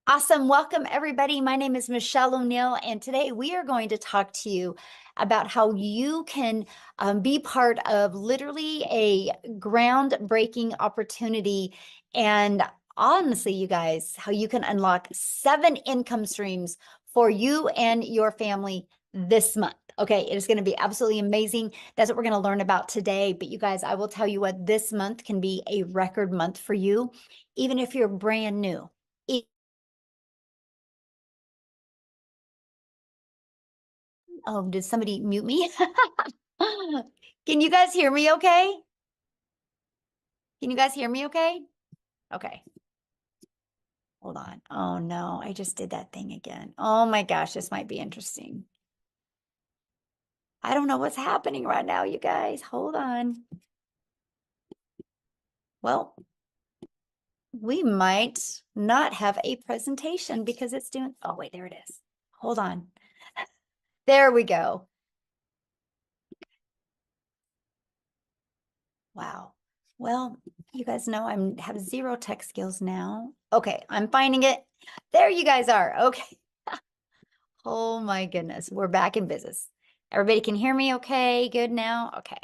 Awesome. Welcome, everybody. My name is Michelle O'Neill, and today we are going to talk to you about how you can be part of literally a groundbreaking opportunity. And honestly, you guys, how you can unlock 7 income streams for you and your family this month. Okay, it is going to be absolutely amazing. That's what we're going to learn about today. But you guys, I will tell you what, this month can be a record month for you, even if you're brand new. Oh, did somebody mute me? Can you guys hear me okay? Can you guys hear me okay? Okay, hold on. Oh no, I just did that thing again. Oh my gosh, this might be interesting. I don't know what's happening right now, you guys. Hold on. Well, we might not have a presentation because it's doing, oh wait, there it is. Hold on. There we go. Wow. Well, you guys know I have zero tech skills now. Okay, I'm finding it. There you guys are. Okay. Oh my goodness. We're back in business. Everybody can hear me okay? Good now? Okay.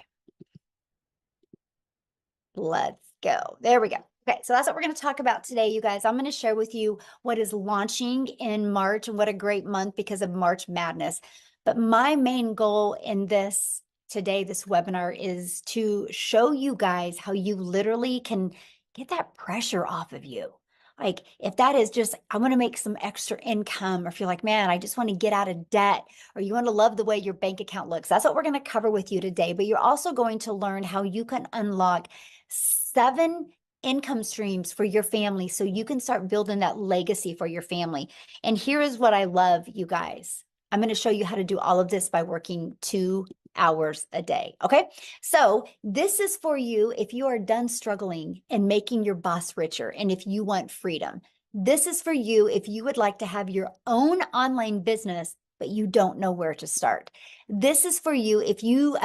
Let's go. There we go. Okay, so that's what we're going to talk about today, you guys. I'm going to share with you what is launching in March, and what a great month because of March Madness. But my main goal in this today, this webinar, is to show you guys how you literally can get that pressure off of you. Like if that is just, I want to make some extra income, or if you're like, man, I just want to get out of debt, or you want to love the way your bank account looks. That's what we're going to cover with you today. But you're also going to learn how you can unlock 7 income streams for your family so you can start building that legacy for your family. And here is what I love, you guys. I'm going to show you how to do all of this by working 2 hours a day. Okay. So this is for you if you are done struggling and making your boss richer, and if you want freedom. This is for you if you would like to have your own online business, but you don't know where to start. This is for you if you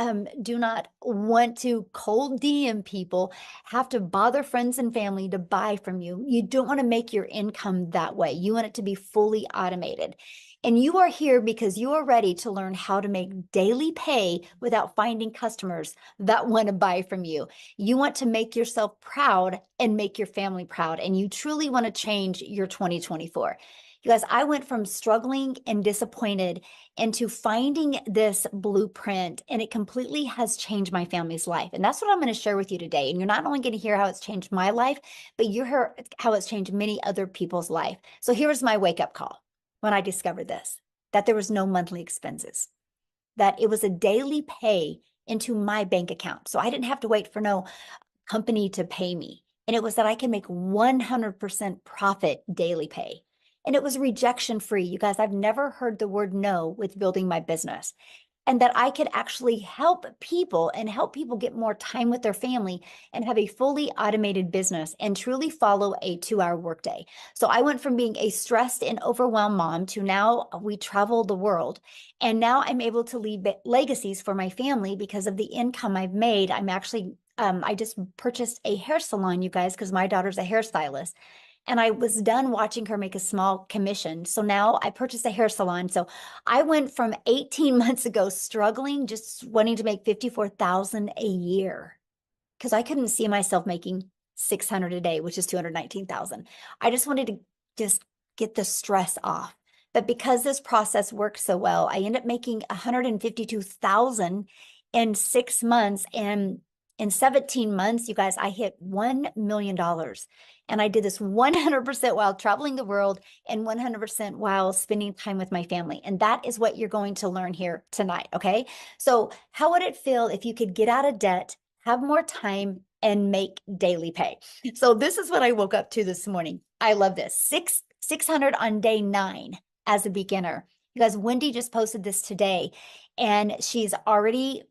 do not want to cold DM people, have to bother friends and family to buy from you. You don't want to make your income that way. You want it to be fully automated. And you are here because you are ready to learn how to make daily pay without finding customers that want to buy from you. You want to make yourself proud and make your family proud. And you truly want to change your 2024. You guys, I went from struggling and disappointed into finding this blueprint, and it completely has changed my family's life. And that's what I'm going to share with you today. And you're not only going to hear how it's changed my life, but you hear how it's changed many other people's life. So here's my wake-up call when I discovered this, that there was no monthly expenses, that it was a daily pay into my bank account. So I didn't have to wait for no company to pay me. And it was that I can make 100% profit daily pay. And it was rejection free. You guys, I've never heard the word no with building my business. And that I could actually help people and help people get more time with their family and have a fully automated business and truly follow a 2-hour workday. So I went from being a stressed and overwhelmed mom to now we travel the world. And now I'm able to leave legacies for my family because of the income I've made. I'm actually I just purchased a hair salon, you guys, because my daughter's a hairstylist. And I was done watching her make a small commission. So now I purchased a hair salon. So I went from 18 months ago struggling, just wanting to make 54,000 a year because I couldn't see myself making 600 a day, which is 219,000. I just wanted to just get the stress off. But because this process worked so well, I ended up making 152,000 in 6 months. And in 17 months, you guys, I hit $1 million. And I did this 100% while traveling the world and 100% while spending time with my family. And that is what you're going to learn here tonight. Okay. So how would it feel if you could get out of debt, have more time, and make daily pay? So this is what I woke up to this morning. I love this. 600 on day 9 as a beginner. You guys, Wendy just posted this today, and she's already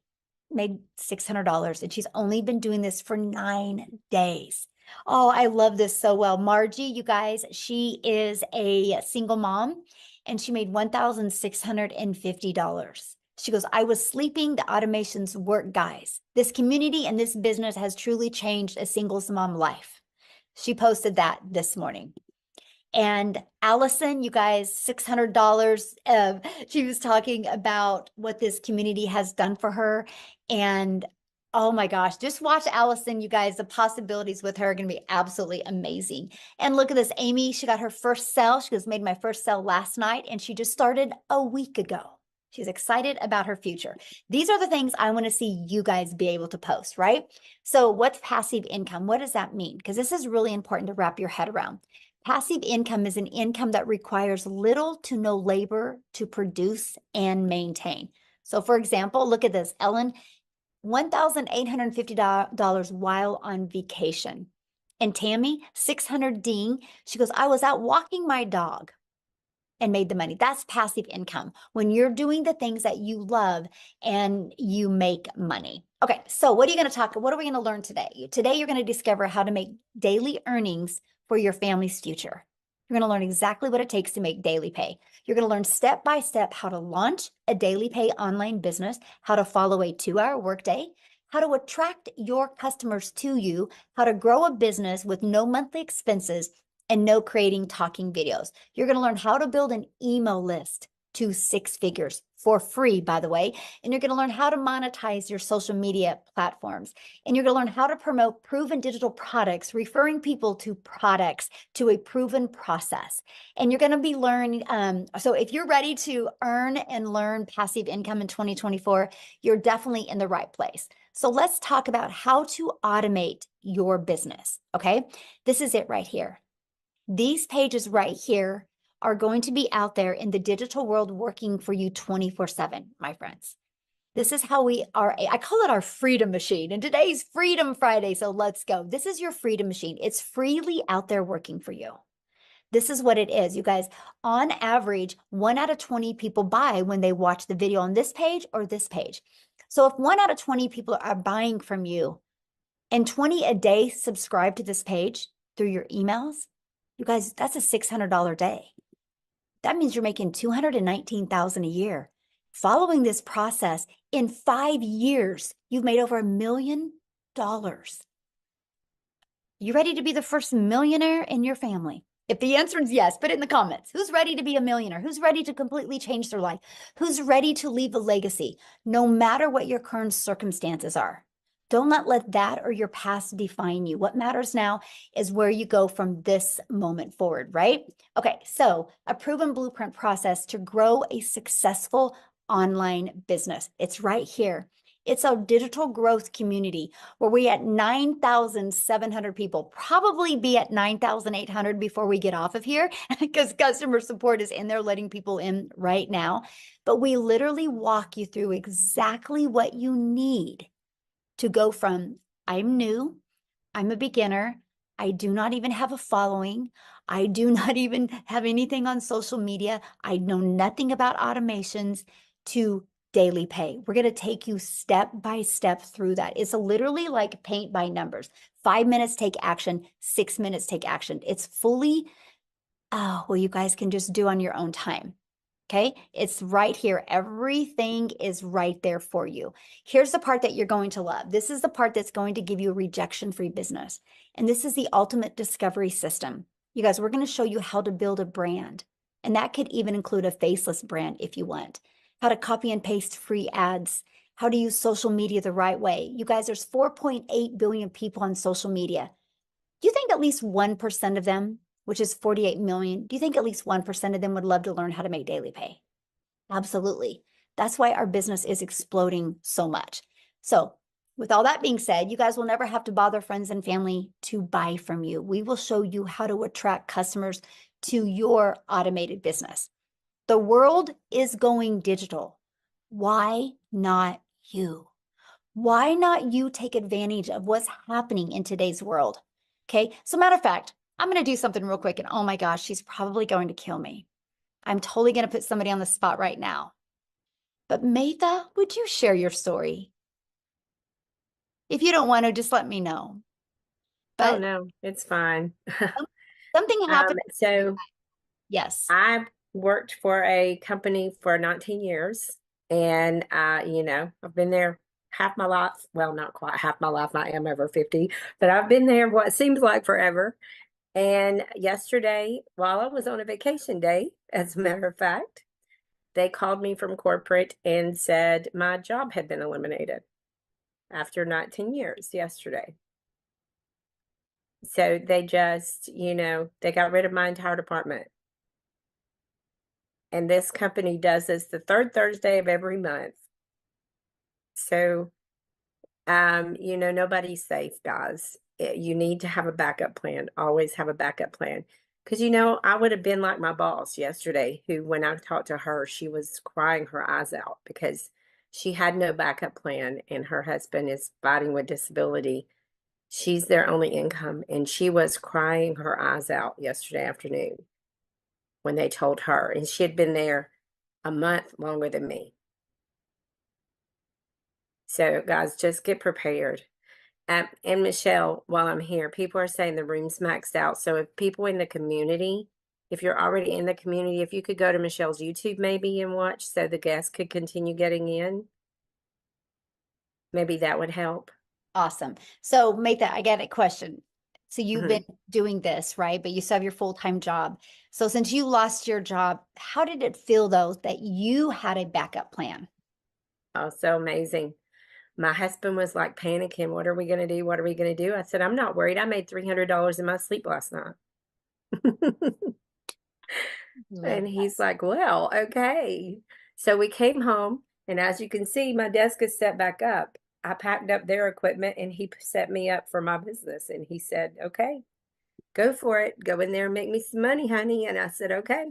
made $600, and she's only been doing this for 9 days. Oh, I love this so well. Margie, you guys, she is a single mom, and she made $1,650. She goes, I was sleeping, the automations work, guys. This community and this business has truly changed a singles mom life. She posted that this morning. And Allison, you guys, $600. She was talking about what this community has done for her. And oh my gosh, just watch Allison, you guys. The possibilities with her are going to be absolutely amazing. And look at this, Amy, she got her first sale. She just made my first sale last night, and she just started a week ago. She's excited about her future. These are the things I want to see you guys be able to post, right? So what's passive income? What does that mean? Because this is really important to wrap your head around. Passive income is an income that requires little to no labor to produce and maintain. So for example, look at this, Ellen, $1,850 while on vacation. And Tammy, 600 ding. She goes, I was out walking my dog and made the money. That's passive income when you're doing the things that you love and you make money. Okay, so what are we going to learn today? Today, you're going to discover how to make daily earnings for your family's future. You're going to learn exactly what it takes to make daily pay. You're going to learn step by step how to launch a daily pay online business, how to follow a 2-hour workday, how to attract your customers to you, how to grow a business with no monthly expenses, and no creating talking videos. You're going to learn how to build an email list to 6 figures for free, by the way. And you're going to learn how to monetize your social media platforms. And you're going to learn how to promote proven digital products, referring people to products to a proven process. And you're going to be learning. So if you're ready to earn and learn passive income in 2024, you're definitely in the right place. So let's talk about how to automate your business. Okay. This is it right here. These pages right here are going to be out there in the digital world working for you 24/7, my friends. This is how we are. I call it our freedom machine. And today's Freedom Friday. So let's go. This is your freedom machine. It's freely out there working for you. This is what it is, you guys. On average, 1 out of 20 people buy when they watch the video on this page or this page. So if 1 out of 20 people are buying from you and 20 a day subscribe to this page through your emails, you guys, that's a $600 day. That means you're making $219,000 a year. Following this process, in 5 years, you've made over $1 million. You ready to be the first millionaire in your family? If the answer is yes, put it in the comments. Who's ready to be a millionaire? Who's ready to completely change their life? Who's ready to leave a legacy, no matter what your current circumstances are? Don't let that or your past define you. What matters now is where you go from this moment forward, right? Okay, so a proven blueprint process to grow a successful online business. It's right here. It's a digital growth community where we at 9,700 people, probably be at 9,800 before we get off of here because customer support is in there letting people in right now. But we literally walk you through exactly what you need to go from I'm new, I'm a beginner, I do not even have a following, I do not even have anything on social media, I know nothing about automations, to daily pay. We're going to take you step by step through that. It's literally like paint by numbers. 5 minutes, take action. 6 minutes, take action. It's fully, well, you guys can just do on your own time. Okay, it's right here. Everything is right there for you. Here's the part that you're going to love. This is the part that's going to give you a rejection-free business. And this is the ultimate discovery system. You guys, we're going to show you how to build a brand. And that could even include a faceless brand if you want. How to copy and paste free ads. How to use social media the right way. You guys, there's 4.8 billion people on social media. Do you think at least 1% of them, which is 48 million, do you think at least 1% of them would love to learn how to make daily pay? Absolutely. That's why our business is exploding so much. So with all that being said, you guys will never have to bother friends and family to buy from you. We will show you how to attract customers to your automated business. The world is going digital. Why not you? Why not you take advantage of what's happening in today's world? Okay, so matter of fact, I'm going to do something real quick, and oh my gosh, she's probably going to kill me. I'm totally going to put somebody on the spot right now. But Matha, would you share your story? If you don't want to, just let me know. Oh But no, it's fine. something happened. So Yes. I worked for a company for 19 years, and I've been there half my life. Well, not quite half my life. I am over 50, but I've been there what seems like forever. And yesterday, while I was on a vacation day, as a matter of fact, they called me from corporate and said my job had been eliminated after 19 years yesterday. So they just, they got rid of my entire department. And this company does this the third Thursday of every month. So, nobody's safe, guys. You need to have a backup plan. Always have a backup plan. Because, I would have been like my boss yesterday, who, when I talked to her, she was crying her eyes out because she had no backup plan and her husband is fighting with disability. She's their only income. And she was crying her eyes out yesterday afternoon when they told her. And she had been there a month longer than me. So, guys, just get prepared. And Michelle, while I'm here, people are saying the room's maxed out. So if people in the community, if you're already in the community, if you could go to Michelle's YouTube maybe and watch so the guests could continue getting in, maybe that would help. Awesome. So make that, I get a question. So you've been Mhm. doing this, right? But you still have your full-time job. So since you lost your job, how did it feel though that you had a backup plan? Oh, so amazing. My husband was like panicking. What are we going to do? What are we going to do? I said, I'm not worried. I made $300 in my sleep last night. Love And that. he's like, well, okay. So we came home, and as you can see, my desk is set back up. I packed up their equipment and he set me up for my business. And he said, okay, go for it. Go in there and make me some money, honey. And I said, okay,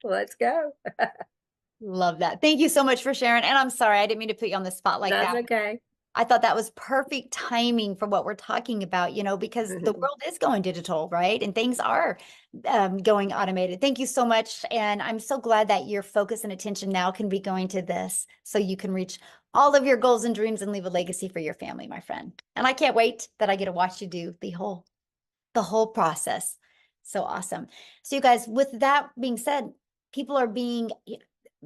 let's go. Love that. Thank you so much for sharing. And I'm sorry, I didn't mean to put you on the spot like That's that. okay. I thought that was perfect timing for what we're talking about, because the Mhm. world is going digital, right? And things are going automated. Thank you so much. And I'm so glad that your focus and attention now can be going to this so you can reach all of your goals and dreams and leave a legacy for your family, my friend. And I can't wait that I get to watch you do the whole process. So awesome. So you guys, with that being said, people are being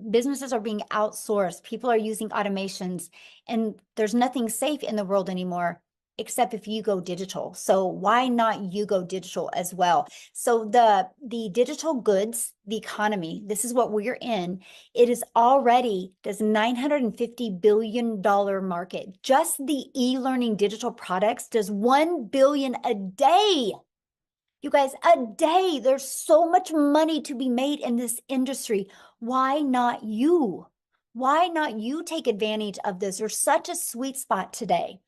businesses are being outsourced. People are using automations, and there's nothing safe in the world anymore except if you go digital. So why not you go digital as well? So the digital goods, the economy, this is what we're in. It is already this $950 billion market. Just the e-learning digital products does 1 billion a day. You guys, a day. There's so much money to be made in this industry. Why not you? Why not you take advantage of this? There's such a sweet spot today.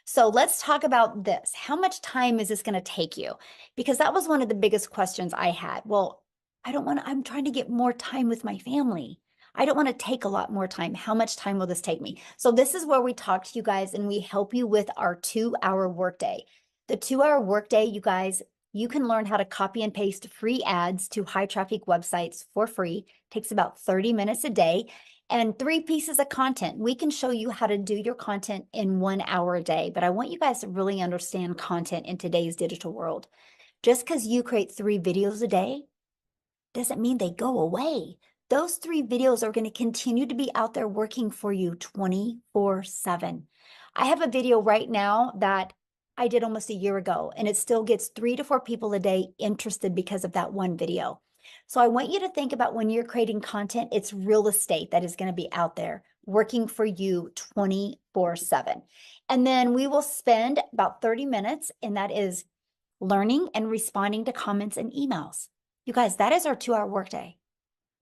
So let's talk about this. How much time is this going to take you? Because that was one of the biggest questions I had. Well, I'm trying to get more time with my family. I don't want to take a lot more time. How much time will this take me? So this is where we talk to you guys and we help you with our 2-hour workday. The 2-hour workday, you guys, you can learn how to copy and paste free ads to high traffic websites for free. Takes about 30 minutes a day and 3 pieces of content. We can show you how to do your content in 1 hour a day, but I want you guys to really understand content in today's digital world. Just because you create 3 videos a day doesn't mean they go away. Those 3 videos are going to continue to be out there working for you 24/7. I have a video right now that I did almost a year ago, and it still gets 3 to 4 people a day interested because of that one video. So I want you to think about when you're creating content, it's real estate that is going to be out there working for you 24/7. And then we will spend about 30 minutes, and that is learning and responding to comments and emails. You guys, that is our 2-hour workday.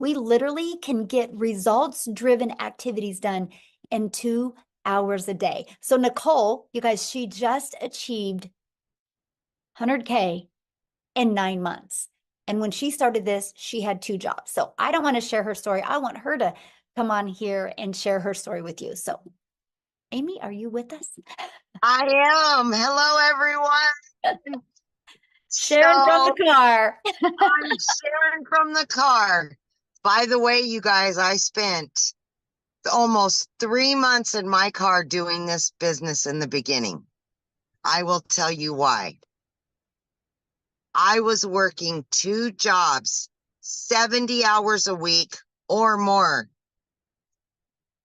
We literally can get results-driven activities done in 2 hours a day. So Nicole, you guys, she just achieved 100K in 9 months. And when she started this, she had 2 jobs. So I don't want to share her story. I want her to come on here and share her story with you. So Amy, are you with us? I am. Hello, everyone. Sharon from the So car. I'm Sharon from the car. By the way, you guys, I spent almost 3 months in my car doing this business in the beginning. I will tell you why. I was working 2 jobs, 70 hours a week or more.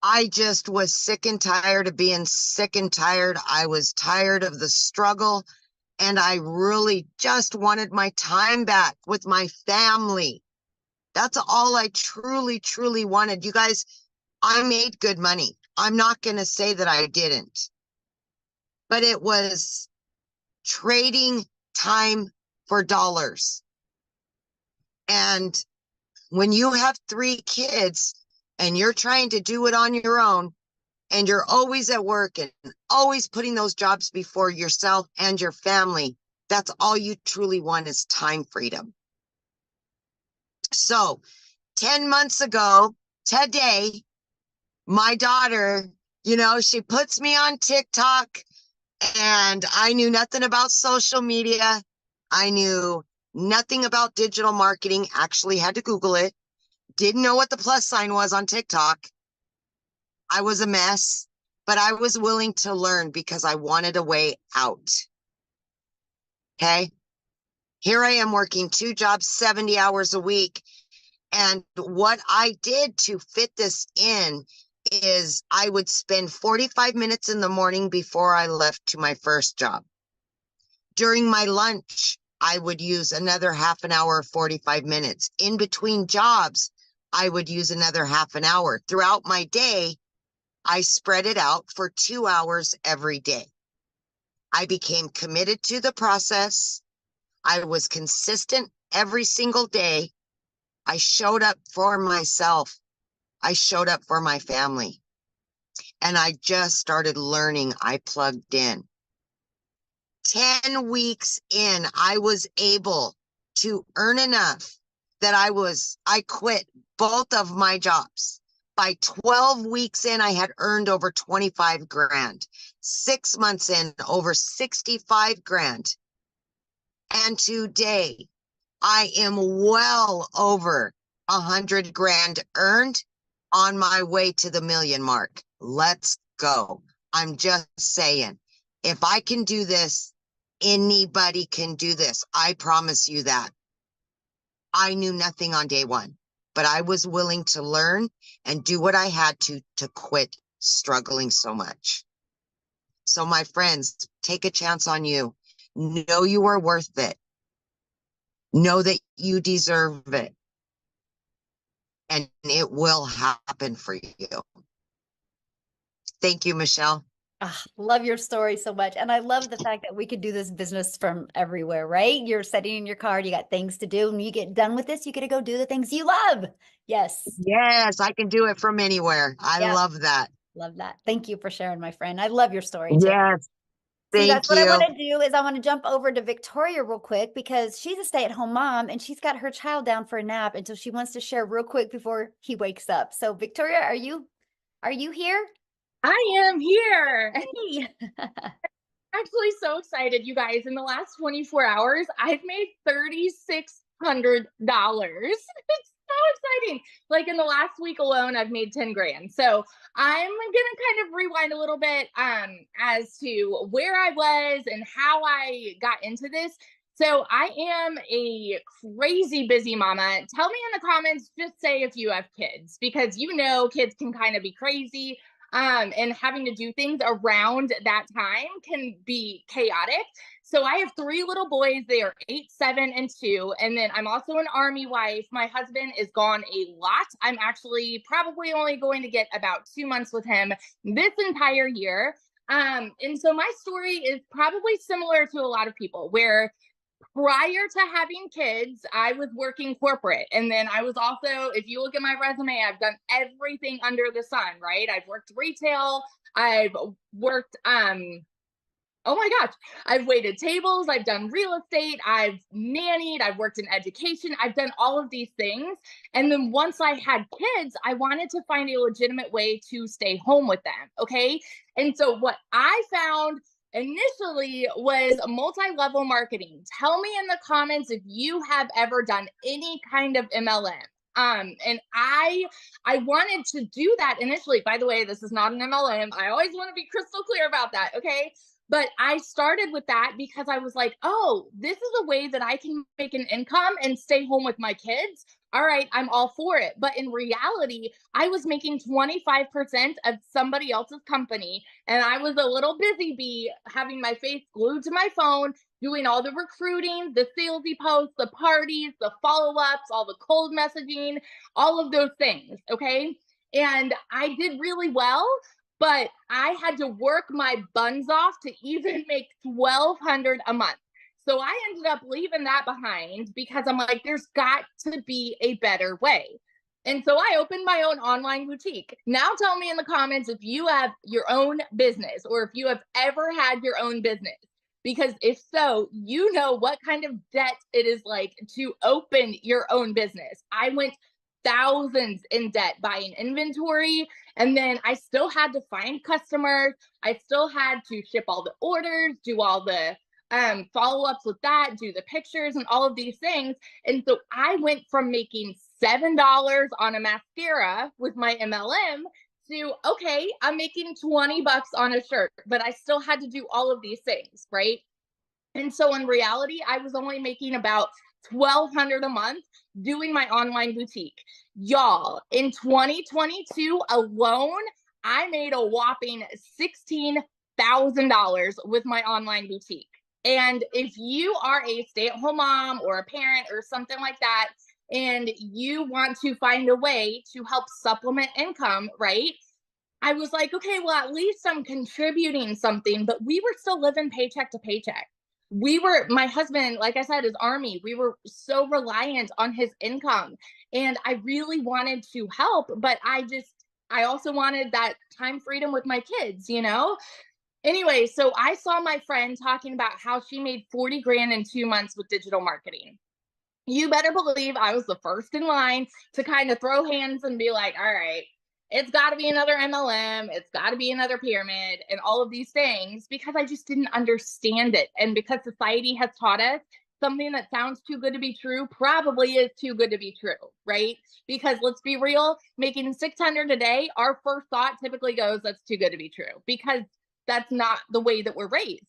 I just was sick and tired of being sick and tired. I was tired of the struggle. And I really just wanted my time back with my family. That's all I truly, truly wanted. You guys, I made good money. I'm not going to say that I didn't, but it was trading time for dollars. And when you have 3 kids and you're trying to do it on your own, and you're always at work and always putting those jobs before yourself and your family, that's all you truly want is time freedom. So 10 months ago today, my daughter, she puts me on TikTok, and I knew nothing about social media. I knew nothing about digital marketing, actually had to Google it. Didn't know what the plus sign was on TikTok. I was a mess, but I was willing to learn because I wanted a way out. Okay. Here I am working 2 jobs, 70 hours a week. And what I did to fit this in is I would spend 45 minutes in the morning before I left to my first job. During my lunch, I would use another half an hour, 45 minutes. In between jobs, I would use another half an hour. Throughout my day, I spread it out for 2 hours every day. I became committed to the process. I was consistent every single day. I showed up for myself. I showed up for my family. And I just started learning. I plugged in. 10 weeks in, I was able to earn enough that I quit both of my jobs. By 12 weeks in, I had earned over 25 grand. 6 months in, over 65 grand. And today, I am well over 100 grand earned, on my way to the million mark. Let's go. I'm just saying, if I can do this, anybody can do this. I promise you that. I knew nothing on day one, but I was willing to learn and do what I had to quit struggling so much. So my friends, take a chance on you. Know you are worth it. Know that you deserve it. And it will happen for you. Thank you, Michelle. Love your story so much. And I love the fact that we could do this business from everywhere, right? You're sitting in your car, you got things to do, and you get done with this, you get to go do the things you love. Yes. Yes, I can do it from anywhere. I Yeah. love that. Love that. Thank you for sharing, my friend. I love your story too. Yes, So you guys, thank what I you. want to do is I want to jump over to Victoria real quick because she's a stay-at-home mom and she's got her child down for a nap. And so she wants to share real quick before he wakes up. So Victoria, are you here? I am here. Hey. Actually so excited, you guys. In the last 24 hours, I've made $3,600. It's so exciting. Like in the last week alone, I've made 10 grand. So I'm gonna kind of rewind a little bit as to where I was and how I got into this. So I am a crazy busy mama. Tell me in the comments, just say if you have kids, because kids can kind of be crazy. And having to do things around that time can be chaotic. So I have 3 little boys. They are 8, 7, and 2. And then I'm also an Army wife. My husband is gone a lot. I'm actually probably only going to get about 2 months with him this entire year. And so my story is probably similar to a lot of people where prior to having kids, I was working corporate. And then I was also, if you look at my resume, I've done everything under the sun, right? I've worked retail. I've worked, oh my gosh, I've waited tables. I've done real estate. I've nannied. I've worked in education. I've done all of these things. And then once I had kids, I wanted to find a legitimate way to stay home with them. Okay. And so what I found initially was multi-level marketing. Tell me in the comments if you have ever done any kind of MLM. And I wanted to do that initially. By the way, this is not an MLM. I always want to be crystal clear about that. Okay. But I started with that because I was like, oh, this is a way that I can make an income and stay home with my kids. All right, I'm all for it. But in reality, I was making 25% of somebody else's company. And I was a little busy bee having my face glued to my phone, doing all the recruiting, the salesy posts, the parties, the follow-ups, all the cold messaging, all of those things, okay? And I did really well, but I had to work my buns off to even make $1,200 a month. So I ended up leaving that behind because I'm like, there's got to be a better way. And so I opened my own online boutique. Now tell me in the comments if you have your own business or if you have ever had your own business. Because if so, you know what kind of debt it is like to open your own business. I went thousands in debt buying inventory, and then I still had to find customers. I still had to ship all the orders, do all the follow-ups with that, do the pictures and all of these things. And so I went from making $7 on a mascara with my MLM to, okay, I'm making 20 bucks on a shirt, but I still had to do all of these things, right? And so in reality, I was only making about $1,200 a month doing my online boutique. Y'all, in 2022 alone, I made a whopping $16,000 with my online boutique. And if you are a stay-at-home mom or a parent or something like that, and you want to find a way to help supplement income, right? I was like, okay, well, at least I'm contributing something, but we were still living paycheck to paycheck. My husband, like I said, is Army. We were so reliant on his income. And I really wanted to help, but I also wanted that time freedom with my kids, you know? Anyway, so I saw my friend talking about how she made 40 grand in 2 months with digital marketing. You better believe I was the first in line to kind of throw hands and be like, all right, it's got to be another MLM. It's got to be another pyramid and all of these things, because I just didn't understand it. And because society has taught us something that sounds too good to be true probably is too good to be true, right? Because let's be real, making $600 a day, our first thought typically goes, that's too good to be true, because that's not the way that we're raised.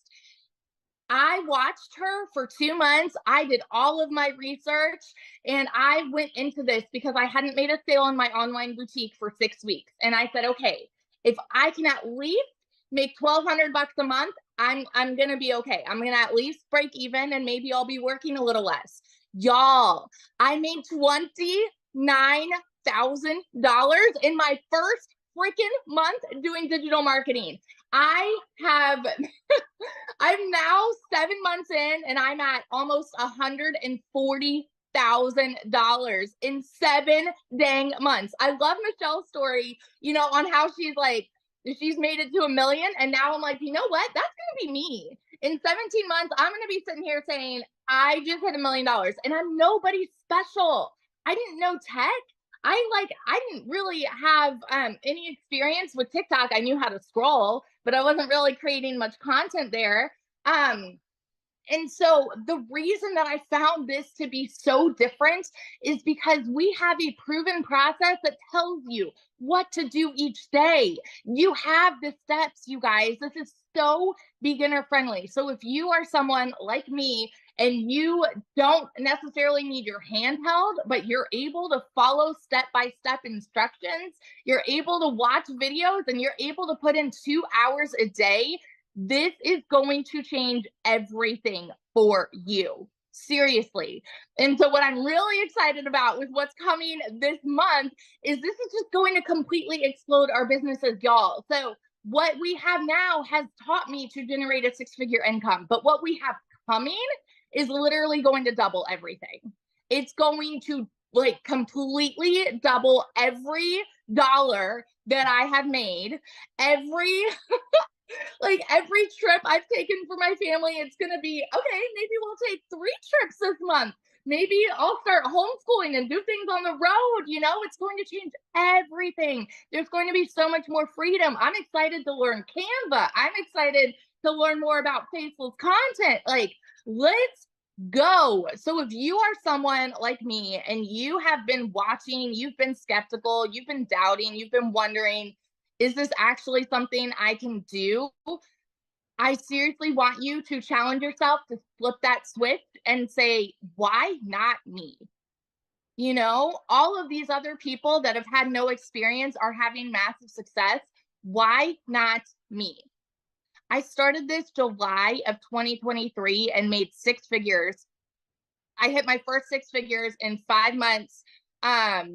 I watched her for 2 months. I did all of my research, and I went into this because I hadn't made a sale in my online boutique for 6 weeks. And I said, okay, if I can at least make $1,200 a month, I'm going to be okay. I'm going to at least break even, and maybe I'll be working a little less. Y'all, I made $29,000 in my first freaking month doing digital marketing. I'm now 7 months in, and I'm at almost $140,000 in 7 dang months. I love Michelle's story, on how she's like, she's made it to $1 million. And now I'm like, you know what? That's going to be me. In 17 months, I'm going to be sitting here saying, I just hit $1 million, and I'm nobody special. I didn't know tech. I didn't really have any experience with TikTok. I knew how to scroll, but I wasn't really creating much content there. And so the reason that I found this to be so different is because we have a proven process that tells you what to do each day. You have the steps, you guys. This is so beginner friendly. So if you are someone like me and you don't necessarily need your hand held, but you're able to follow step-by-step instructions, you're able to watch videos, and you're able to put in 2 hours a day, this is going to change everything for you. Seriously. And so what I'm really excited about with what's coming this month is this is just going to completely explode our businesses, y'all. So what we have now has taught me to generate a 6-figure income, but what we have coming is literally going to double everything. It's going to completely double every dollar that I have made, every trip I've taken for my family. It's going to be, okay, maybe we'll take 3 trips this month. Maybe I'll start homeschooling and do things on the road. It's going to change everything. There's going to be so much more freedom. I'm excited to learn Canva. I'm excited to learn more about faceless content. Let's go. So if you are someone like me and you have been watching, you've been skeptical, you've been doubting, you've been wondering, is this actually something I can do? I seriously want you to challenge yourself to flip that switch and say, why not me? All of these other people that have had no experience are having massive success. Why not me? I started this July of 2023 and made six figures. I hit my first six figures in 5 months, 5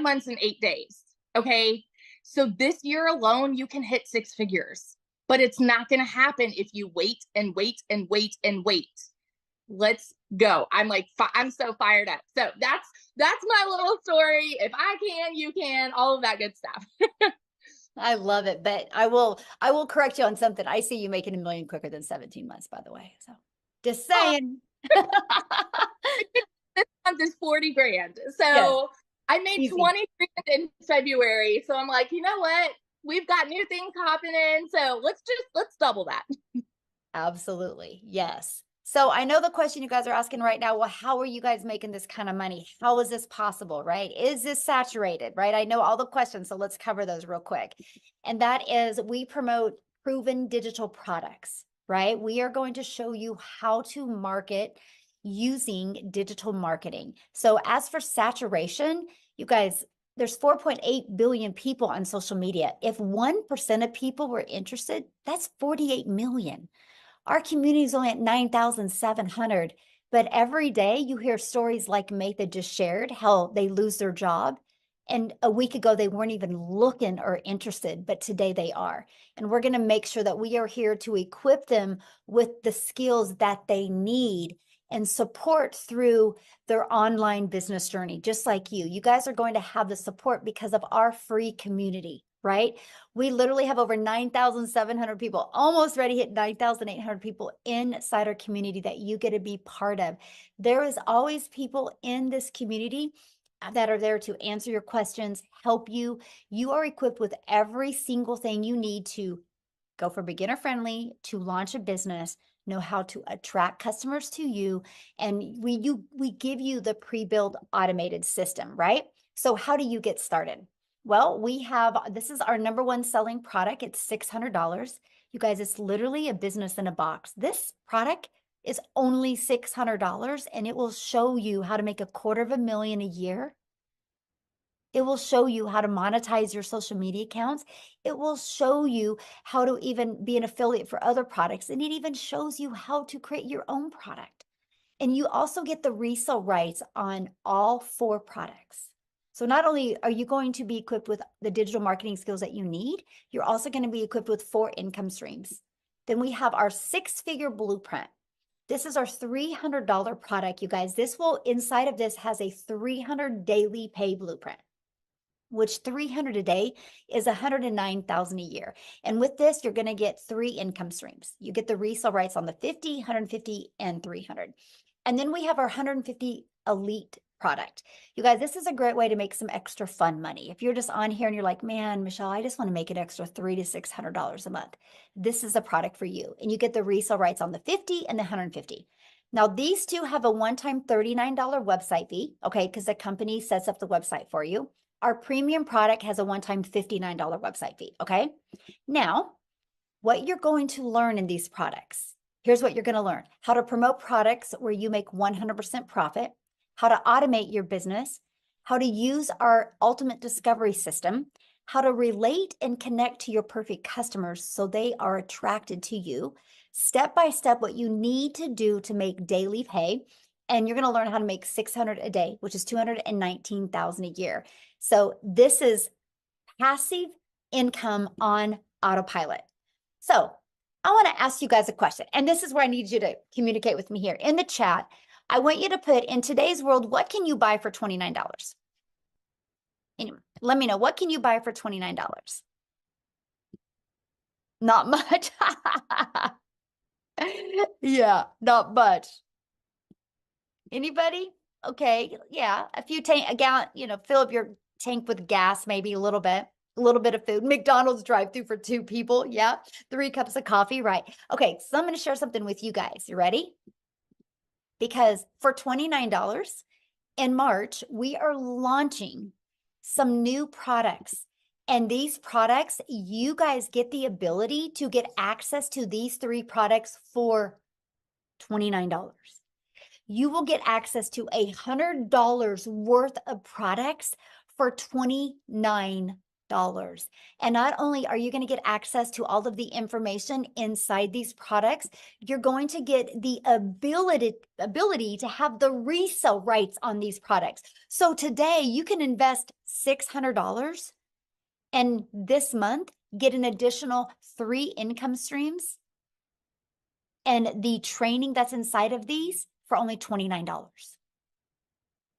months and 8 days. Okay. So this year alone, you can hit six figures, but it's not going to happen if you wait and wait and wait and wait. Let's go. I'm like, I'm so fired up. So that's my little story. If I can, you can, all of that good stuff. I love it, but I will correct you on something. I see you making $1 million quicker than 17 months, by the way. So just saying. This month is 40 grand. So Yes, I made easy. 20 grand in February. So I'm like, you know what? We've got new things hopping in. So let's double that. Absolutely. Yes. So I know the question you guys are asking right now, well, how are you guys making this kind of money? How is this possible, right? Is this saturated, right? I know all the questions, so let's cover those real quick. And that is, we promote proven digital products, right? We are going to show you how to market using digital marketing. So as for saturation, you guys, there's 4.8 billion people on social media. If 1% of people were interested, that's 48 million. Our community is only at 9,700, but every day you hear stories like Matha just shared, how they lose their job. And a week ago, they weren't even looking or interested, but today they are. And we're going to make sure that we are here to equip them with the skills that they need and support through their online business journey, just like you. You guys are going to have the support because of our free community, right? We literally have over 9,700 people, almost ready to hit 9,800 people inside our community that you get to be part of. There is always people in this community that are there to answer your questions, help you. You are equipped with every single thing you need to go for beginner friendly, to launch a business, know how to attract customers to you. And we give you the pre-built automated system, right? So how do you get started? Well, this is our number one selling product. It's $600. You guys, it's literally a business in a box. This product is only $600 and it will show you how to make $250,000 a year. It will show you how to monetize your social media accounts. It will show you how to even be an affiliate for other products. And it even shows you how to create your own product. And you also get the resale rights on all 4 products. So not only are you going to be equipped with the digital marketing skills that you need, you're also going to be equipped with 4 income streams. Then we have our 6-figure blueprint. This is our $300 product, you guys. Inside of this has a 300 daily pay blueprint, which 300 a day is 109,000 a year. And with this, you're going to get 3 income streams. You get the resale rights on the 50, 150, and 300. And then we have our 150 elite product. You guys, this is a great way to make some extra fun money. If you're just on here and you're like, man, Michelle, I just want to make an extra $300 to $600 a month. This is a product for you. And you get the resale rights on the 50 and the 150. Now, these two have a one-time $39 website fee, okay, because the company sets up the website for you. Our premium product has a one-time $59 website fee, okay? Now, what you're going to learn in these products, here's what you're going to learn: how to promote products where you make 100% profit, how to automate your business, how to use our ultimate discovery system, how to relate and connect to your perfect customers so they are attracted to you, step by step what you need to do to make daily pay. And you're going to learn how to make $600 a day, which is $219,000 a year. So this is passive income on autopilot. So I want to ask you guys a question, and this is where I need you to communicate with me here in the chat. I want you to put, in today's world, what can you buy for $29? Anyway, let me know, what can you buy for $29? Not much. Yeah, not much. Anybody? Okay, yeah, a gallon, fill up your tank with gas, maybe a little bit of food. McDonald's drive-through for 2 people, yeah. 3 cups of coffee, right? Okay, so I'm going to share something with you guys. You ready? Because for $29 in March, we are launching some new products. And these products, you guys get the ability to get access to these 3 products for $29. You will get access to $100 worth of products for $29. And not only are you going to get access to all of the information inside these products, you're going to get the ability to have the resale rights on these products. So today you can invest $600 and this month get an additional 3 income streams and the training that's inside of these for only $29.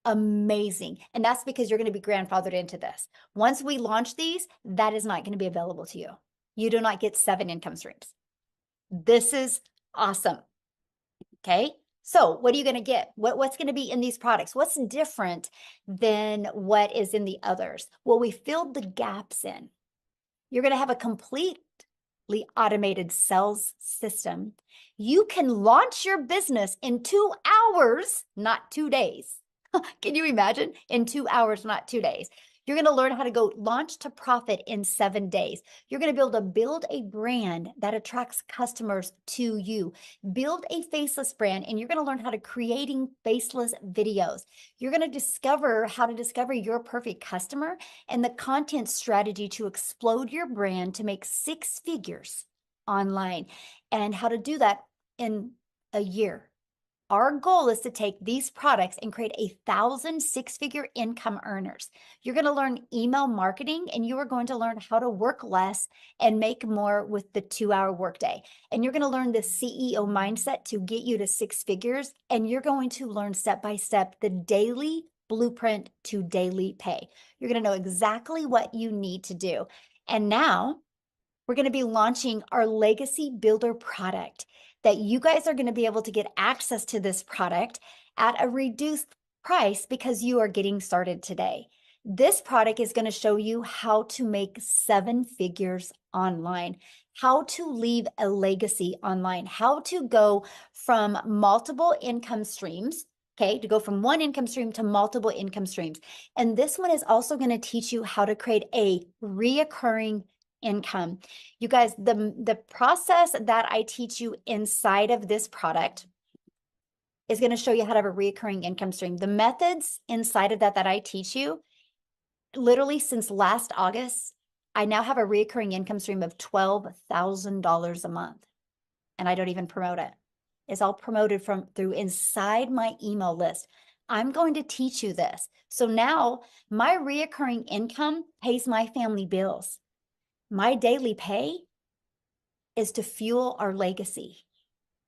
Amazing. And that's because you're going to be grandfathered into this. Once we launch these, that is not going to be available to you. You do not get 7 income streams. This is awesome. Okay. So what are you going to get? What's going to be in these products? What's different than what is in the others? Well, we filled the gaps in. You're going to have a completely automated sales system. You can launch your business in 2 hours, not 2 days. Can you imagine? In 2 hours, not 2 days. You're going to learn how to go launch to profit in 7 days. You're going to be able to build a brand that attracts customers to you. Build a faceless brand, and you're going to learn how to creating faceless videos. You're going to discover how to discover your perfect customer and the content strategy to explode your brand to make 6 figures online, and how to do that in a year. Our goal is to take these products and create 1,000 6-figure income earners. You're going to learn email marketing, and you are going to learn how to work less and make more with the 2-hour workday. And you're going to learn the CEO mindset to get you to 6 figures. And you're going to learn step by step the daily blueprint to daily pay. You're going to know exactly what you need to do. And now we're going to be launching our Legacy Builder product that you guys are going to be able to get access to this product at a reduced price because you are getting started today. This product is going to show you how to make 7 figures online, how to leave a legacy online, how to go from multiple income streams, okay, to go from 1 income stream to multiple income streams. And this one is also going to teach you how to create a reoccurring income. You guys, the process that I teach you inside of this product is going to show you how to have a recurring income stream. The methods inside of that I teach you, literally since last August, I now have a recurring income stream of $12,000 a month. And I don't even promote it. It's all promoted through inside my email list. I'm going to teach you this. So now my recurring income pays my family bills. My daily pay is to fuel our legacy,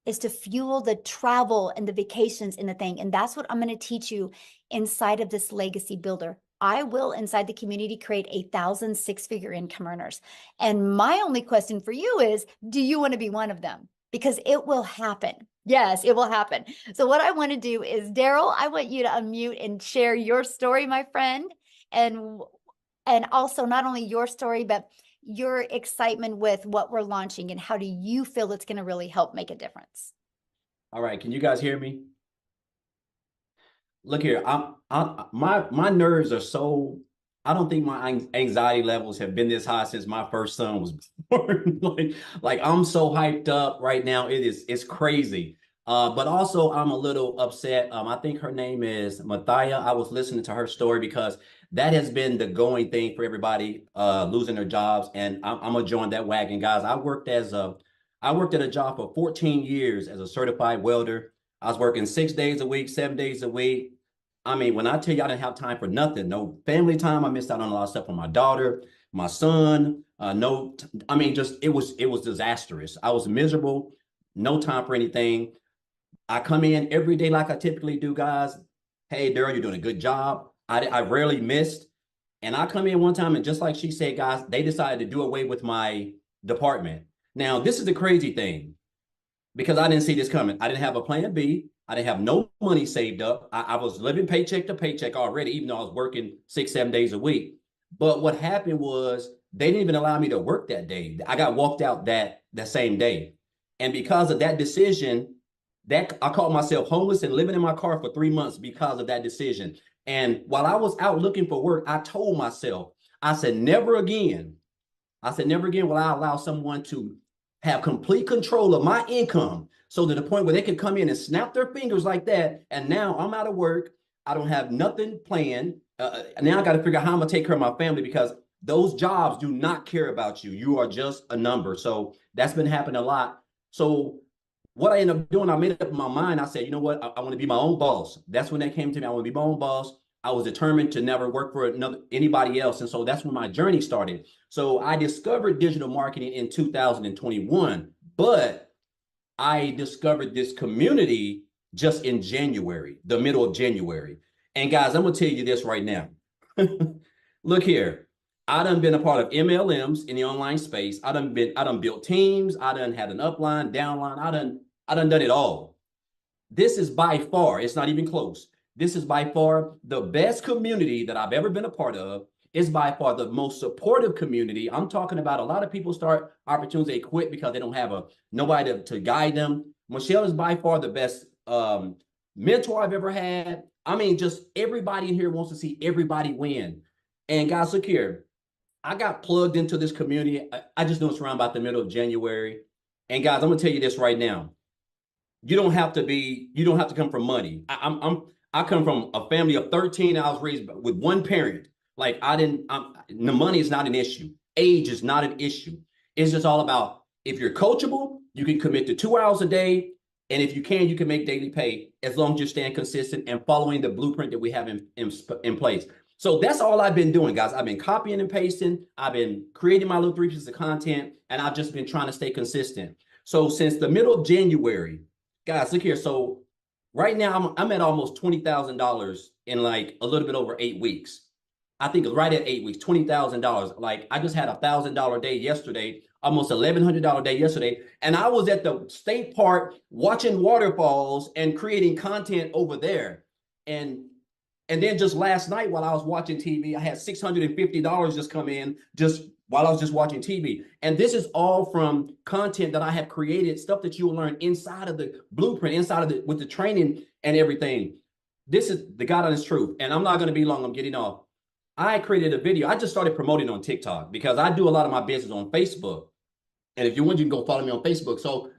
is to fuel the travel and the vacations and the thing. And that's what I'm going to teach you inside of this Legacy Builder. I will, inside the community, create 1,000 6-figure income earners. And my only question for you is, do you want to be one of them? Because it will happen. Yes, it will happen. So what I want to do is, Daryl, I want you to unmute and share your story, my friend. And also not only your story, but your excitement with what we're launching and how do you feel it's going to really help make a difference? All right. Can you guys hear me? Look here. My nerves are so, I don't think my anxiety levels have been this high since my first son was born. like I'm so hyped up right now. It's crazy. But also I'm a little upset. I think her name is Mathia. I was listening to her story because that has been the going thing for everybody, losing their jobs. And I'm gonna join that wagon, guys. I worked at a job for 14 years as a certified welder. I was working 6 days a week, 7 days a week. I mean, when I tell you I didn't have time for nothing, no family time, I missed out on a lot of stuff for my daughter, my son. Just it was disastrous. I was miserable, no time for anything. I come in every day like I typically do, guys. Hey, Daryl, you're doing a good job. I rarely missed. And I come in one time, and just like she said, guys, they decided to do away with my department. Now, this is the crazy thing, because I didn't see this coming. I didn't have a plan B. I didn't have no money saved up. I was living paycheck to paycheck already, even though I was working 6, 7 days a week. But what happened was they didn't even allow me to work that day. I got walked out that same day. And because of that decision, that I called myself homeless and living in my car for 3 months because of that decision. And while I was out looking for work, I told myself, I said, never again will I allow someone to have complete control of my income, so to the point where they can come in and snap their fingers like that. And now I'm out of work. I don't have nothing planned. Now I got to figure out how I'm gonna take care of my family, because those jobs do not care about you. You are just a number. So that's been happening a lot. So what I ended up doing, I made up in my mind. I said, you know what? I want to be my own boss. That's when that came to me. I want to be my own boss. I was determined to never work for anybody else. And so that's when my journey started. So I discovered digital marketing in 2021, but I discovered this community just in January, the middle of January. And guys, I'm going to tell you this right now. Look here. I done been a part of MLMs in the online space. I done built teams. I done had an upline, downline. I done it all. This is by far, it's not even close. This is by far the best community that I've ever been a part of. It's by far the most supportive community. I'm talking about a lot of people start opportunities, they quit because they don't have nobody to guide them. Michelle is by far the best mentor I've ever had. I mean, just everybody in here wants to see everybody win. And guys, look here. I got plugged into this community. I just know it's around about the middle of January. And guys, I'm gonna tell you this right now. You don't have to come from money. I come from a family of 13. I was raised with one parent. Like the money is not an issue. Age is not an issue. It's just all about if you're coachable, you can commit to 2 hours a day. And if you can make daily pay as long as you're staying consistent and following the blueprint that we have in place. So that's all I've been doing, guys. I've been copying and pasting. I've been creating my little 3 pieces of content, and I've just been trying to stay consistent. So since the middle of January, guys, look here. So right now I'm at almost $20,000 in like a little bit over 8 weeks. I think it's right at 8 weeks, $20,000. Like I just had $1,000 day yesterday, almost $1,100 day yesterday. And I was at the state park watching waterfalls and creating content over there. And then just last night while I was watching TV, I had $650 just come in just while I was just watching TV. And this is all from content that I have created, stuff that you will learn inside of the blueprint, with the training and everything. This is the God honest truth. And I'm not going to be long. I'm getting off. I created a video. I just started promoting on TikTok because I do a lot of my business on Facebook. And if you want, you can go follow me on Facebook. So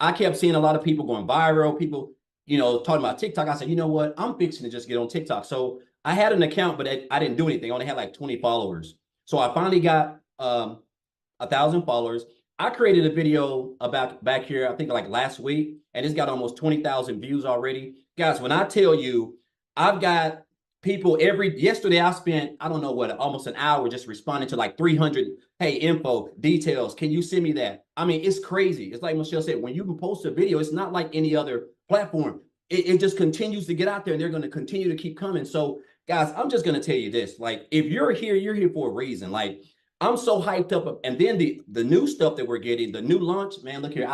I kept seeing a lot of people going viral, people, talking about TikTok. I said, you know what? I'm fixing to just get on TikTok. So I had an account, but I didn't do anything. I only had like 20 followers. So I finally got 1,000 followers. I created a video about back here, I think like last week, and it's got almost 20,000 views already. Guys, when I tell you, I've got people yesterday I spent, I don't know what, almost an hour just responding to like 300, hey, info, details. Can you send me that? I mean, it's crazy. It's like Michelle said, when you can post a video, it's not like any other platform. It just continues to get out there and they're going to continue to keep coming. So guys, I'm just going to tell you this, like, if you're here for a reason. Like, I'm so hyped up. And then the new stuff that we're getting, the new launch, man, look here.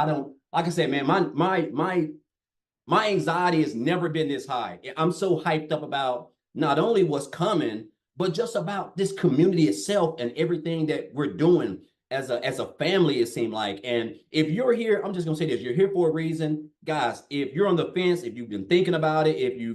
Like I said, man, my anxiety has never been this high. I'm so hyped up about not only what's coming, but just about this community itself and everything that we're doing as a family, it seemed like. And if you're here, I'm just gonna say this, you're here for a reason. Guys, if you're on the fence, if you've been thinking about it, if you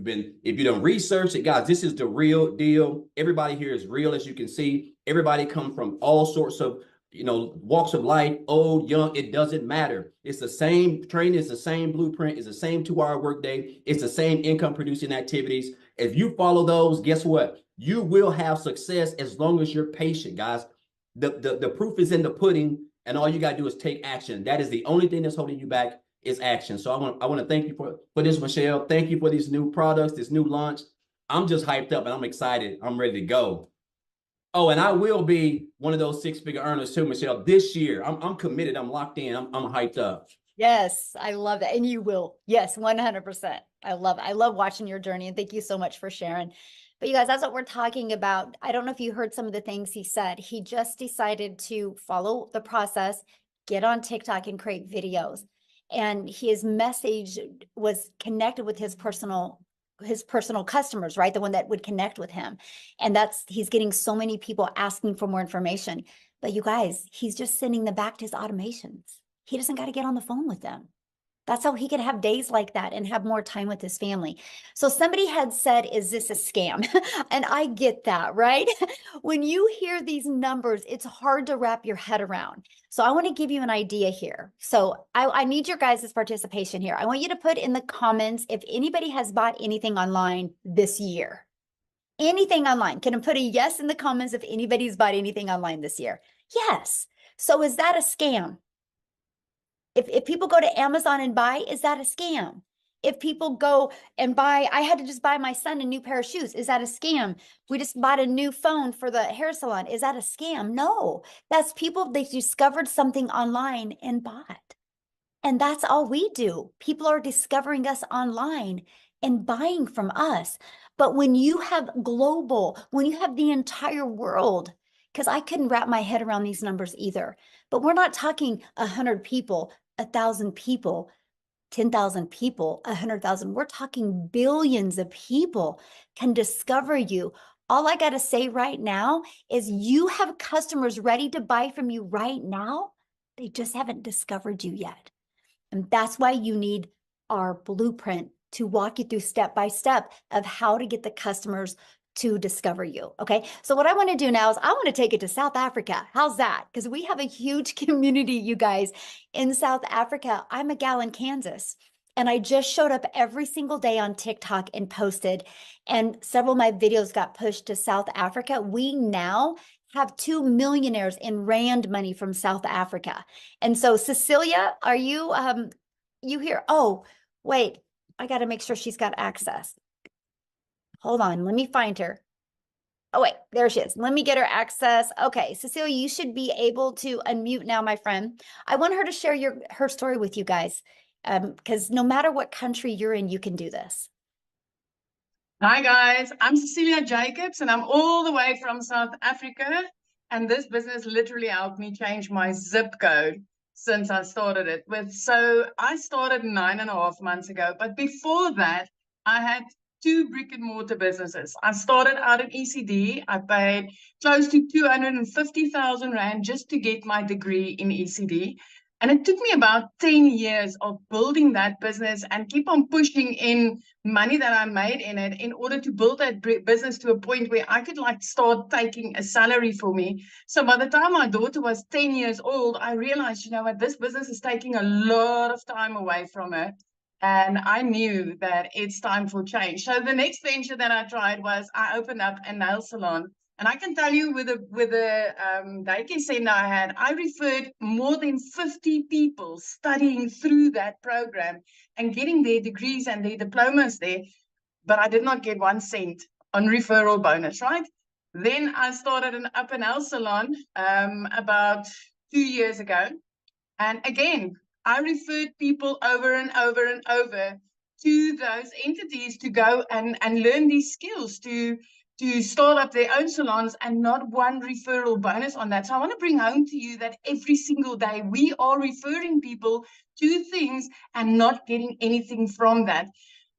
done researched it, guys, this is the real deal. Everybody here is real, as you can see. Everybody comes from all sorts of walks of life, old, young, it doesn't matter. It's the same training, it's the same blueprint, it's the same 2-hour workday, it's the same income producing activities. If you follow those, guess what? You will have success as long as you're patient, guys. The proof is in the pudding, and all you got to do is take action. That is the only thing that's holding you back is action. So I want to thank you for this, Michelle. Thank you for these new products, this new launch. I'm just hyped up and I'm excited. I'm ready to go. Oh, and I will be one of those 6-figure earners too, Michelle, this year. I'm committed. I'm locked in. I'm hyped up. Yes, I love that. And you will. Yes, 100%. I love it. I love watching your journey. And thank you so much for sharing. But you guys, that's what we're talking about. I don't know if you heard some of the things he said. He just decided to follow the process, get on TikTok and create videos. And his message was connected with his personal customers, right? The one that would connect with him. And he's getting so many people asking for more information. But you guys, he's just sending them back to his automations. He doesn't got to get on the phone with them. That's how he could have days like that and have more time with his family. So somebody had said, is this a scam? And I get that, right? When you hear these numbers, it's hard to wrap your head around. So I want to give you an idea here. So I need your guys' participation here. I want you to put in the comments if anybody has bought anything online this year. Anything online. Can I put a yes in the comments if anybody's bought anything online this year? Yes. So is that a scam? If people go to Amazon and buy, is that a scam? If people go and buy, I had to just buy my son a new pair of shoes. Is that a scam? We just bought a new phone for the hair salon. Is that a scam? No, that's people, they discovered something online and bought. And that's all we do. People are discovering us online and buying from us. But when you have global, when you have the entire world, because I couldn't wrap my head around these numbers either, but we're not talking 100 people, 1,000 people, 10,000 people, 100,000. We're talking billions of people can discover you. All I got to say right now is you have customers ready to buy from you right now. They just haven't discovered you yet. And that's why you need our blueprint to walk you through step by step of how to get the customers to discover you. Okay. So what I want to do now is I want to take it to South Africa. How's that? Because we have a huge community, you guys, in South Africa. I'm a gal in Kansas. And I just showed up every single day on TikTok and posted, and several of my videos got pushed to South Africa. We now have 2 millionaires in Rand money from South Africa. And so Cecilia, are you you here? Oh, wait, I got to make sure she's got access. Hold on, let me find her. Oh, wait, there she is. Let me get her access. Okay, Cecilia, you should be able to unmute now, my friend. I want her to share her story with you guys, because no matter what country you're in, you can do this. Hi guys, I'm Cecilia Jacobs and I'm all the way from South Africa, and this business literally helped me change my zip code since I started it with. So I started 9.5 months ago, but before that I had 2 brick and mortar businesses. I started out at ECD. I paid close to 250,000 Rand just to get my degree in ECD. And it took me about 10 years of building that business and keep on pushing in money that I made in it in order to build that business to a point where I could like start taking a salary for me. So by the time my daughter was 10 years old, I realized, you know what, this business is taking a lot of time away from her. And I knew that it's time for change. So the next venture that I tried was I opened up a nail salon. And I can tell you with the daycare center I had, I referred more than 50 people studying through that program and getting their degrees and their diplomas there. But I did not get 1 cent on referral bonus, right? Then I started an up and nail salon about 2 years ago. And again, I referred people over and over and over to those entities to go and learn these skills to start up their own salons, and not 1 referral bonus on that. So I want to bring home to you that every single day we are referring people to things and not getting anything from that.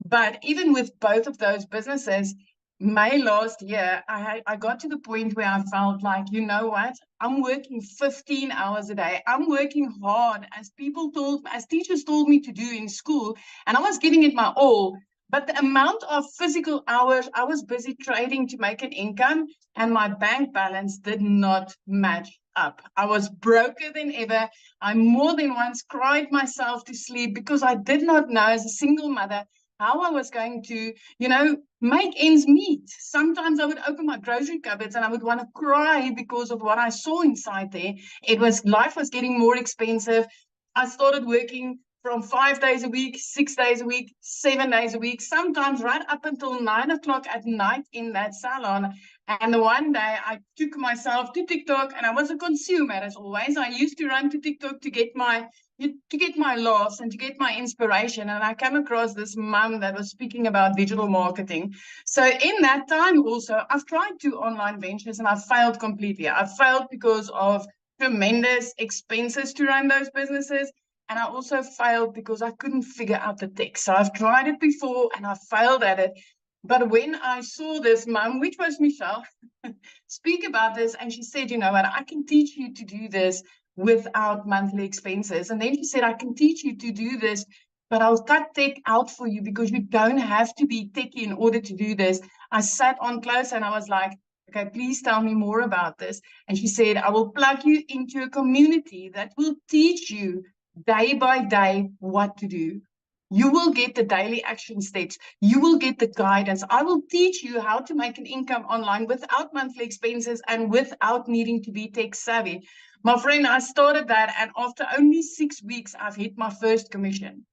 But even with both of those businesses, May last year, I got to the point where I felt like, you know what, I'm working 15 hours a day. I'm working hard as teachers told me to do in school, and I was giving it my all. But the amount of physical hours I was busy trading to make an income, and my bank balance did not match up. I was broker than ever. I more than once cried myself to sleep because I did not know, as a single mother, how I was going to, make ends meet. Sometimes I would open my grocery cupboards and I would want to cry because of what I saw inside there. Life was getting more expensive. I started working from 5 days a week, 6 days a week, 7 days a week, sometimes right up until 9 o'clock at night in that salon. And the one day I took myself to TikTok, and I was a consumer as always. I used to run to TikTok to get my laughs and to get my inspiration. And I came across this mom that was speaking about digital marketing. So in that time also, I've tried 2 online ventures and I failed completely. I failed because of tremendous expenses to run those businesses. And I also failed because I couldn't figure out the tech. So I've tried it before and I failed at it. But when I saw this mom, which was Michelle, speak about this, and she said, you know what, I can teach you to do this without monthly expenses. And then she said, I can teach you to do this, but I'll cut tech out for you because you don't have to be techie in order to do this. I sat on close and I was like, okay, please tell me more about this. And she said, I will plug you into a community that will teach you day by day what to do. You will get the daily action steps. You will get the guidance. I will teach you how to make an income online without monthly expenses and without needing to be tech savvy. My friend, I started that, and after only 6 weeks, I've hit my first commission.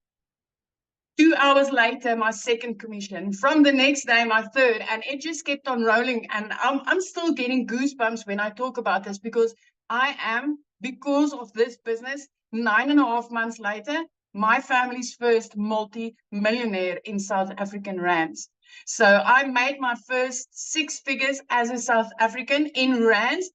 2 hours later, my second commission. From the next day, my third, and it just kept on rolling. And I'm still getting goosebumps when I talk about this, because I am, because of this business, 9.5 months later, my family's first multi-millionaire in South African rands. So I made my first 6 figures as a South African in rands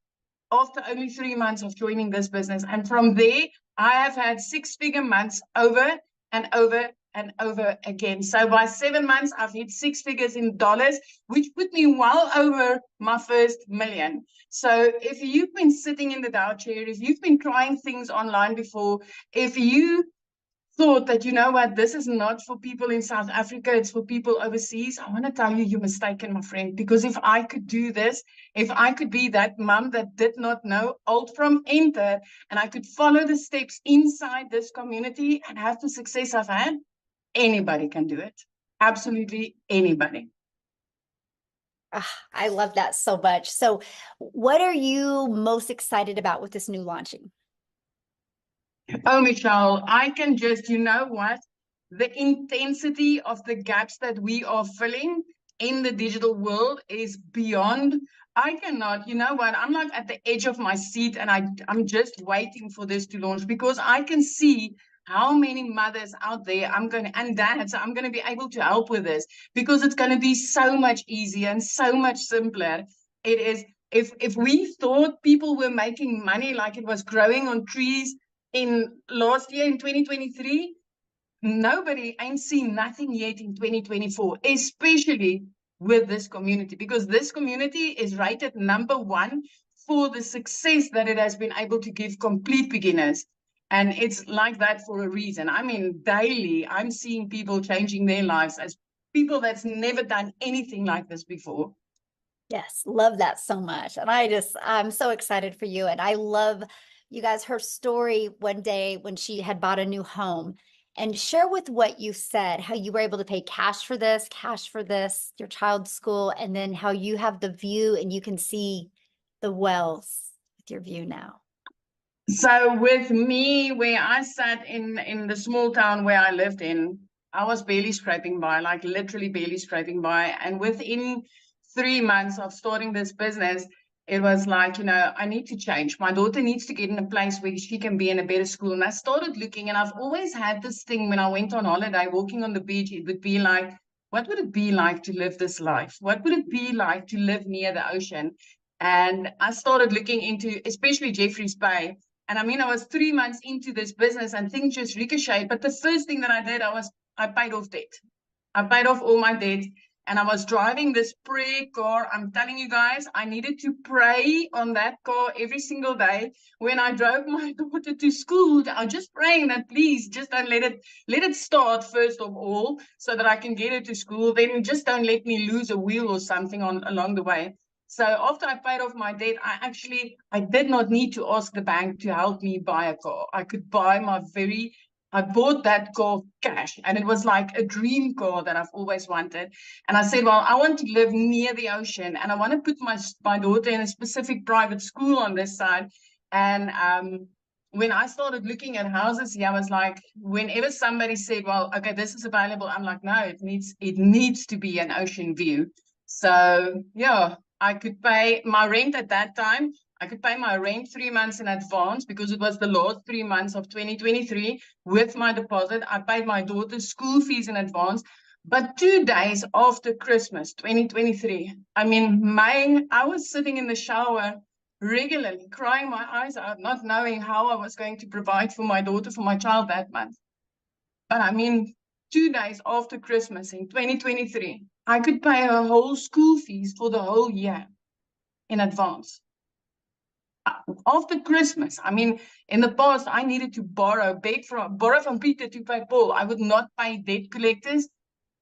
after only 3 months of joining this business. And from there, I have had 6-figure months over and over and over again. So by 7 months, I've hit 6 figures in dollars, which put me well over my first million. So if you've been sitting in the Dow chair, if you've been trying things online before, if you thought that, you know what, this is not for people in South Africa, it's for people overseas, I want to tell you, you're mistaken, my friend. Because if I could do this, if I could be that mom that did not know alt from enter, and I could follow the steps inside this community and have the success I've had, anybody can do it. Absolutely anybody. I love that so much. So what are you most excited about with this new launching? Oh, Michelle, I can just, you know what? The intensity of the gaps that we are filling in the digital world is beyond. I cannot, you know what? I'm like at the edge of my seat, and I'm just waiting for this to launch, because I can see how many mothers out there and dads, I'm going to be able to help with this, because it's going to be so much easier and so much simpler. It is, if we thought people were making money like it was growing on trees in last year in 2023, nobody ain't seen nothing yet in 2024, especially with this community, because this community is rated #1 for the success that it has been able to give complete beginners. And it's like that for a reason. I mean, daily, I'm seeing people changing their lives as people that's never done anything like this before. Yes, love that so much. And I'm so excited for you. And I love, you guys, her story one day when she had bought a new home. And share with what you said, how you were able to pay cash for this, your child's school, and then how you have the view and you can see the wells with your view now. So with me, where I sat in the small town where I lived in, I was barely scraping by, like literally barely scraping by. And within 3 months of starting this business, it was like, you know, I need to change. My daughter needs to get in a place where she can be in a better school. And I started looking, and I've always had this thing when I went on holiday, walking on the beach, it would be like, what would it be like to live this life? What would it be like to live near the ocean? And I started looking into, especially Jeffreys Bay. And I mean, I was 3 months into this business and things just ricocheted. But the first thing that I did, I paid off debt. I paid off all my debt. And I was driving this prayer car. I'm telling you guys, I needed to pray on that car every single day. When I drove my daughter to school, I was just praying that please just don't let it start first of all, so that I can get her to school. Then just don't let me lose a wheel or something along the way. So after I paid off my debt, I did not need to ask the bank to help me buy a car. I bought that car cash, and it was like a dream car that I've always wanted. And I said, well, I want to live near the ocean, and I want to put my daughter in a specific private school on this side. And when I started looking at houses, I was like, whenever somebody said, well, okay, this is available, I'm like, no, it needs to be an ocean view. So yeah, I could pay my rent at that time. I could pay my rent 3 months in advance, because it was the last 3 months of 2023 with my deposit. I paid my daughter's school fees in advance. But 2 days after Christmas 2023, I mean, I was sitting in the shower regularly, crying my eyes out, not knowing how I was going to provide for my daughter, for my child that month. But I mean, 2 days after Christmas in 2023, I could pay her whole school fees for the whole year in advance. After Christmas, I mean, in the past, I needed to borrow from Peter to pay Paul. I would not pay debt collectors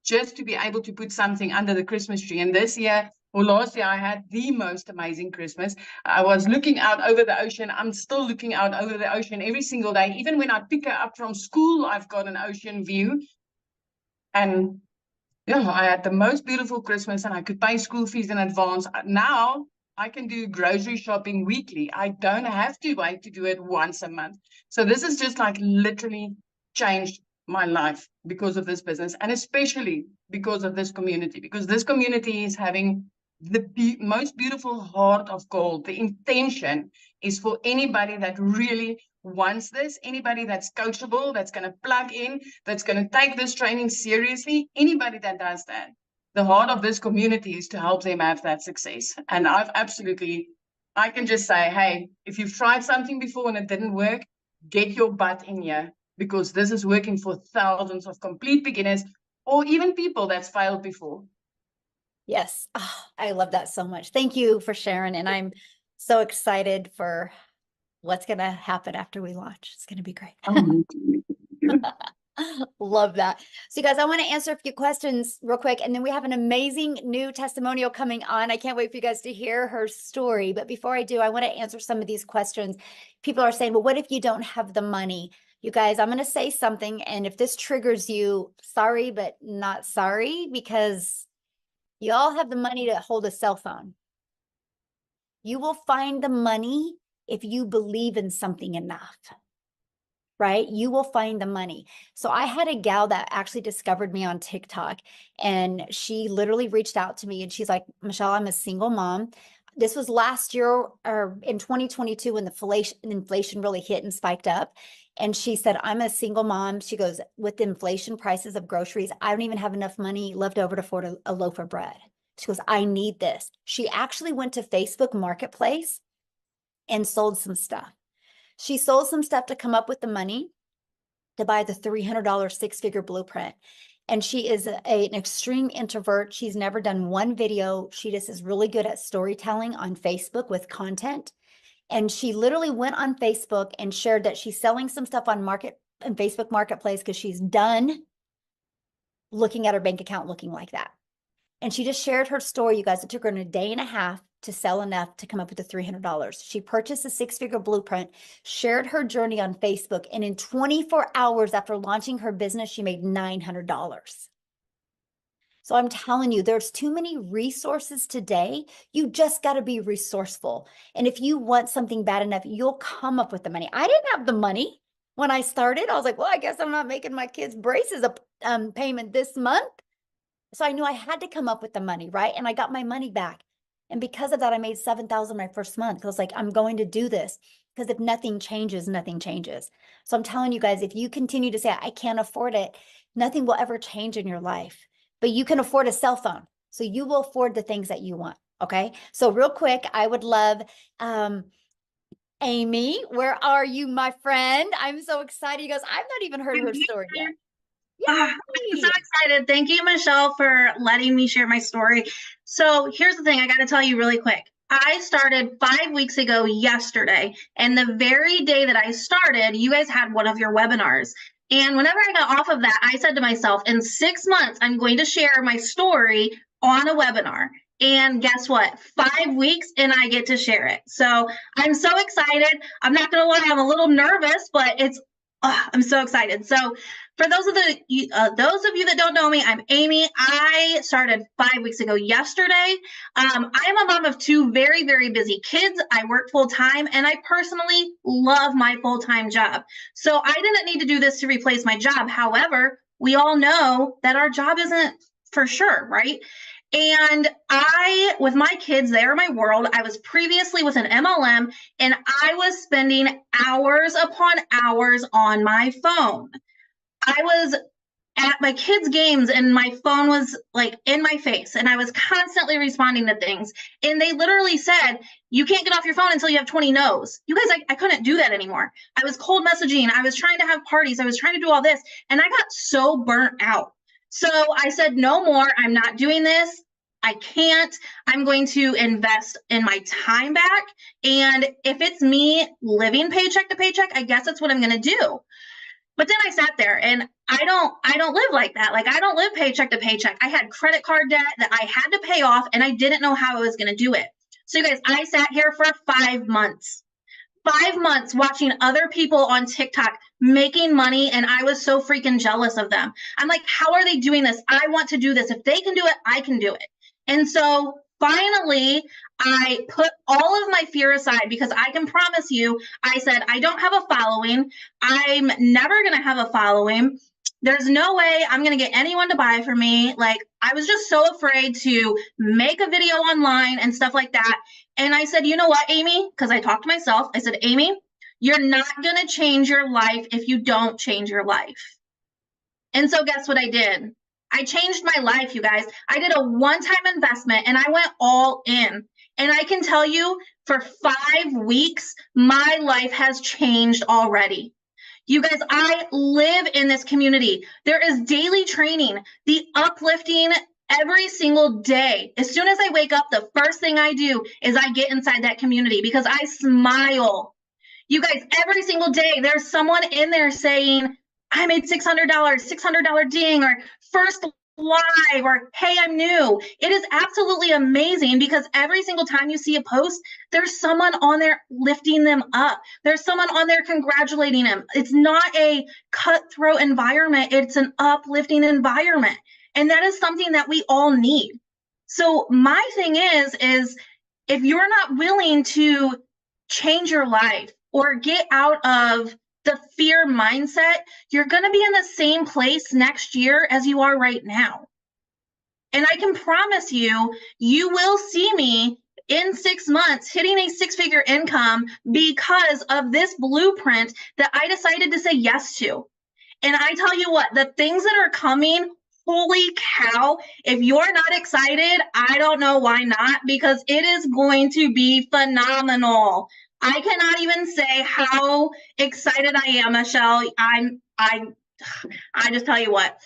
just to be able to put something under the Christmas tree. And this year, or last year, I had the most amazing Christmas. I was looking out over the ocean. I'm still looking out over the ocean every single day. Even when I pick her up from school, I've got an ocean view. And yeah, I had the most beautiful Christmas and I could pay school fees in advance. Now I can do grocery shopping weekly. I don't have to wait to do it once a month. So this has just like literally changed my life because of this business, and especially because of this community, because this community is having the most beautiful heart of gold. The intention is for anybody that really wants this, anybody that's coachable, that's going to plug in, that's going to take this training seriously, anybody that does that. The heart of this community is to help them have that success. And I can just say, hey, if you've tried something before and it didn't work, get your butt in here, because this is working for thousands of complete beginners or even people that's failed before. Yes. Oh, I love that so much. Thank you for sharing. And I'm so excited for what's going to happen after we launch. It's going to be great. Love that. So you guys, I want to answer a few questions real quick, and then we have an amazing new testimonial coming on. I can't wait for you guys to hear her story. But before I do, I want to answer some of these questions. People are saying, well, what if you don't have the money? You guys, I'm going to say something, and if this triggers you, sorry, but not sorry, because you all have the money to hold a cell phone. You will find the money if you believe in something enough, right? You will find the money. So I had a gal that actually discovered me on TikTok, and she literally reached out to me and she's like, Michelle, I'm a single mom. This was last year or in 2022 when the inflation really hit and spiked up. And she said, I'm a single mom. She goes, with the inflation prices of groceries, I don't even have enough money left over to afford a loaf of bread. She goes, I need this. She actually went to Facebook Marketplace and sold some stuff. She sold some stuff to come up with the money to buy the $300 six-figure blueprint. And she is an extreme introvert. She's never done one video. She just is really good at storytelling on Facebook with content. And she literally went on Facebook and shared that she's selling some stuff on Facebook Marketplace because she's done looking at her bank account looking like that. And she just shared her story, you guys. It took her a day and a half to sell enough to come up with the $300. She purchased a six-figure blueprint, shared her journey on Facebook, and in 24 hours after launching her business, she made $900. So I'm telling you, there's too many resources today. You just got to be resourceful. And if you want something bad enough, you'll come up with the money. I didn't have the money when I started. I was like, well, I guess I'm not making my kids' braces a payment this month. So I knew I had to come up with the money, right? And I got my money back. And because of that, I made $7,000 my first month. I was like, I'm going to do this, because if nothing changes, nothing changes. So I'm telling you guys, if you continue to say, I can't afford it, nothing will ever change in your life. But you can afford a cell phone. So you will afford the things that you want. Okay. So real quick, I would love, Amy, where are you, my friend? I'm so excited. You guys, I've not even heard her story yet. I'm so excited. Thank you, Michelle, for letting me share my story. So here's the thing I got to tell you really quick. I started 5 weeks ago yesterday, and the very day that I started, you guys had one of your webinars. And whenever I got off of that, I said to myself, in 6 months, I'm going to share my story on a webinar. And guess what? 5 weeks and I get to share it. So I'm so excited. I'm not going to lie, I'm a little nervous, but I'm so excited. So for those of you that don't know me, I'm Amy. I started 5 weeks ago yesterday. I'm a mom of two very, very busy kids. I work full time, and I personally love my full-time job. So I didn't need to do this to replace my job. However, we all know that our job isn't for sure, right? And with my kids, they are my world. I was previously with an MLM, and I was spending hours upon hours on my phone. I was at my kids' games and my phone was like in my face, and I was constantly responding to things. And they literally said, you can't get off your phone until you have 20 no's. You guys, I couldn't do that anymore. I was cold messaging. I was trying to have parties. I was trying to do all this, and I got so burnt out. So I said, no more. I'm not doing this. I can't. I'm going to invest in my time back. And if it's me living paycheck to paycheck, I guess that's what I'm going to do. But then I sat there, and I don't live like that. Like, I don't live paycheck to paycheck. I had credit card debt that I had to pay off, and I didn't know how I was going to do it. So you guys, I sat here for 5 months. 5 months watching other people on TikTok making money, and I was so freaking jealous of them. I'm like, how are they doing this? I want to do this. If they can do it, I can do it. And so finally, I put all of my fear aside because I can promise you, I said, I don't have a following. I'm never going to have a following. There's no way I'm going to get anyone to buy from me. Like, I was just so afraid to make a video online and stuff like that. And I said, you know what, Amy? Because I talked to myself. I said, Amy, you're not going to change your life if you don't change your life. And so guess what I did? I changed my life, you guys. I did a one-time investment and I went all in. And I can tell you, for 5 weeks, my life has changed already. You guys, I live in this community. There is daily training, the uplifting every single day. As soon as I wake up, the first thing I do is I get inside that community because I smile. You guys, every single day, there's someone in there saying, I made $600, $600 ding, or first live, or hey, I'm new. It is absolutely amazing because every single time you see a post, there's someone on there lifting them up. There's someone on there congratulating them. It's not a cutthroat environment. It's an uplifting environment. And that is something that we all need. So my thing is if you're not willing to change your life or get out of the fear mindset, you're going to be in the same place next year as you are right now. And I can promise you, you will see me in 6 months hitting a 6-figure income because of this blueprint that I decided to say yes to. And I tell you what, the things that are coming, holy cow, if you're not excited, I don't know why not, because it is going to be phenomenal. I cannot even say how excited I am, Michelle. I just tell you what.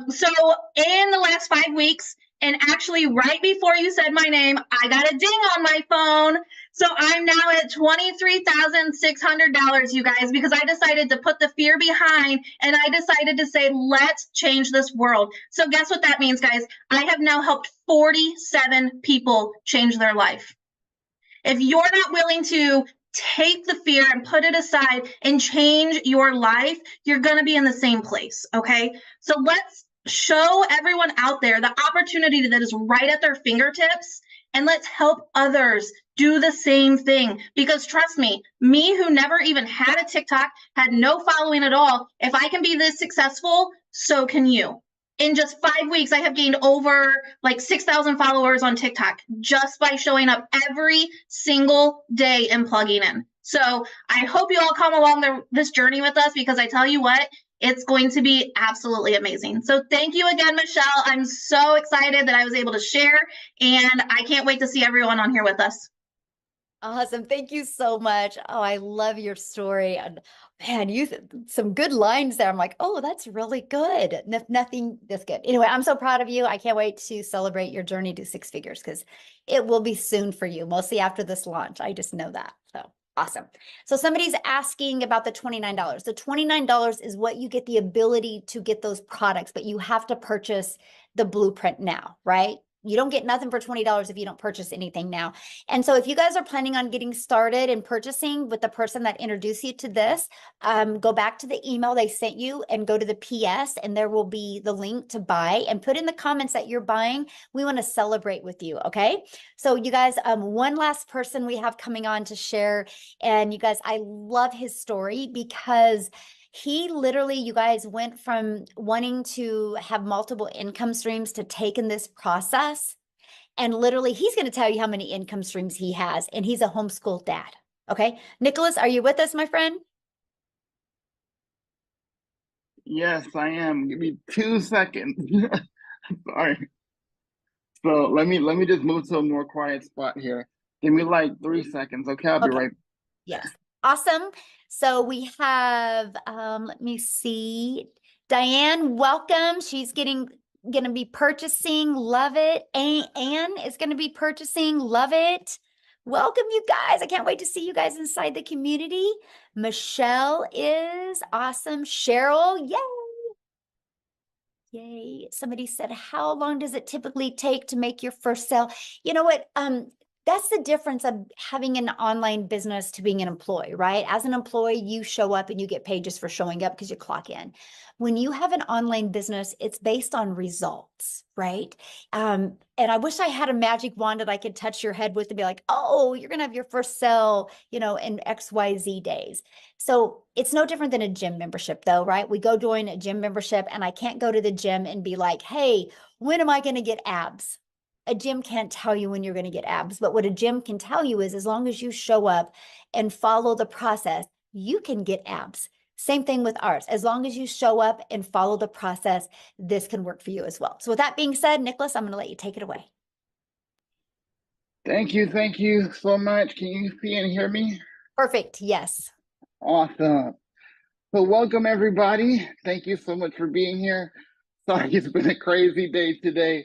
So in the last 5 weeks, and actually right before you said my name, I got a ding on my phone. So I'm now at $23,600, you guys, because I decided to put the fear behind and I decided to say, let's change this world. So guess what that means, guys? I have now helped 47 people change their life. If you're not willing to take the fear and put it aside and change your life, you're going to be in the same place. Okay. So let's show everyone out there the opportunity that is right at their fingertips, and let's help others do the same thing. Because trust me, who never even had a TikTok, had no following at all, if I can be this successful, so can you. In just 5 weeks, I have gained over like 6,000 followers on TikTok just by showing up every single day and plugging in. So I hope you all come along this journey with us, because I tell you what, it's going to be absolutely amazing. So thank you again, Michelle. I'm so excited that I was able to share, and I can't wait to see everyone on here with us. Awesome. Thank you so much. Oh, I love your story. And man, some good lines there. I'm like, oh, that's really good. Nothing this good. Anyway, I'm so proud of you. I can't wait to celebrate your journey to 6 figures, because it will be soon for you, mostly after this launch. I just know that. So awesome. So somebody's asking about the $29. The $29 is what you get the ability to get those products, but you have to purchase the blueprint now, right? You don't get nothing for $20 if you don't purchase anything now. And so if you guys are planning on getting started and purchasing with the person that introduced you to this, go back to the email they sent you and go to the PS, and there will be the link to buy, and put in the comments that you're buying. We want to celebrate with you. Okay. So you guys, one last person we have coming on to share. And you guys, I love his story, because he literally, you guys, went from wanting to have multiple income streams to taking this process. And literally, he's going to tell you how many income streams he has. And he's a homeschool dad. Okay. Nicholas, are you with us, my friend? Yes, I am. Give me 2 seconds. Sorry. So let me just move to a more quiet spot here. Give me like 3 seconds. Okay, I'll be right. Yes. Awesome. So we have, let me see, Diane, welcome. She's going to be purchasing. Love it. Anne is going to be purchasing. Love it. Welcome, you guys. I can't wait to see you guys inside the community. Michelle is awesome. Cheryl, yay. Yay. Somebody said, how long does it typically take to make your first sale? You know what? that's the difference of having an online business to being an employee, right? As an employee, you show up and you get paid just for showing up because you clock in. When you have an online business, it's based on results, right? And I wish I had a magic wand that I could touch your head with and be like, oh, you're going to have your first sale, you know, in XYZ days. So it's no different than a gym membership though, right? We go join a gym membership and I can't go to the gym and be like, hey, when am I going to get abs? A gym can't tell you when you're going to get abs, but what a gym can tell you is as long as you show up and follow the process, you can get abs. Same thing with ours. As long as you show up and follow the process, this can work for you as well. So with that being said, Nicholas, I'm going to let you take it away. Thank you so much. Can you see and hear me? Perfect. Yes. Awesome. So welcome everybody. Thank you so much for being here. Sorry, it's been a crazy day today,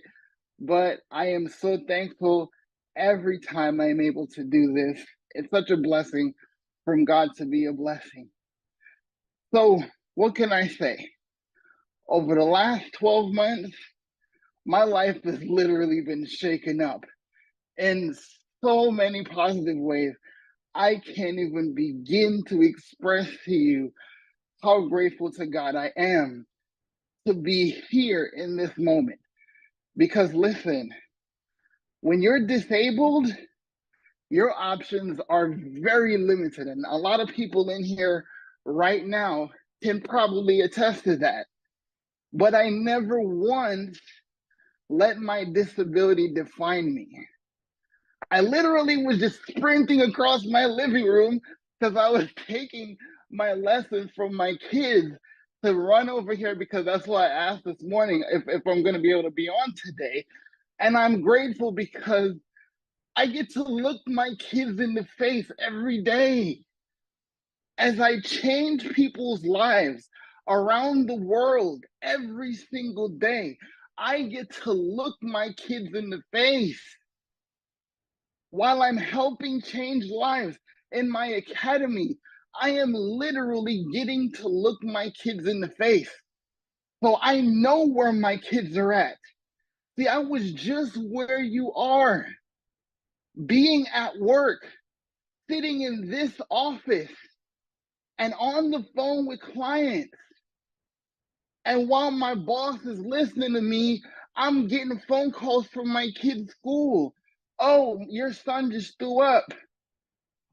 but I am so thankful every time I'm able to do this. It's such a blessing from God to be a blessing. So what can I say? Over the last 12 months, my life has literally been shaken up in so many positive ways. I can't even begin to express to you how grateful to God I am to be here in this moment. Because listen, when you're disabled, your options are very limited. And a lot of people in here right now can probably attest to that. But I never once let my disability define me. I literally was just sprinting across my living room because I was taking my lessons from my kids to run over here because that's why I asked this morning if I'm going to be able to be on today. And I'm grateful because I get to look my kids in the face every day as I change people's lives around the world every single day. I get to look my kids in the face while I'm helping change lives in my academy. I am literally getting to look my kids in the face. So I know where my kids are at. See, I was just where you are, being at work, sitting in this office and on the phone with clients. And while my boss is listening to me, I'm getting phone calls from my kid's school. Oh, your son just threw up.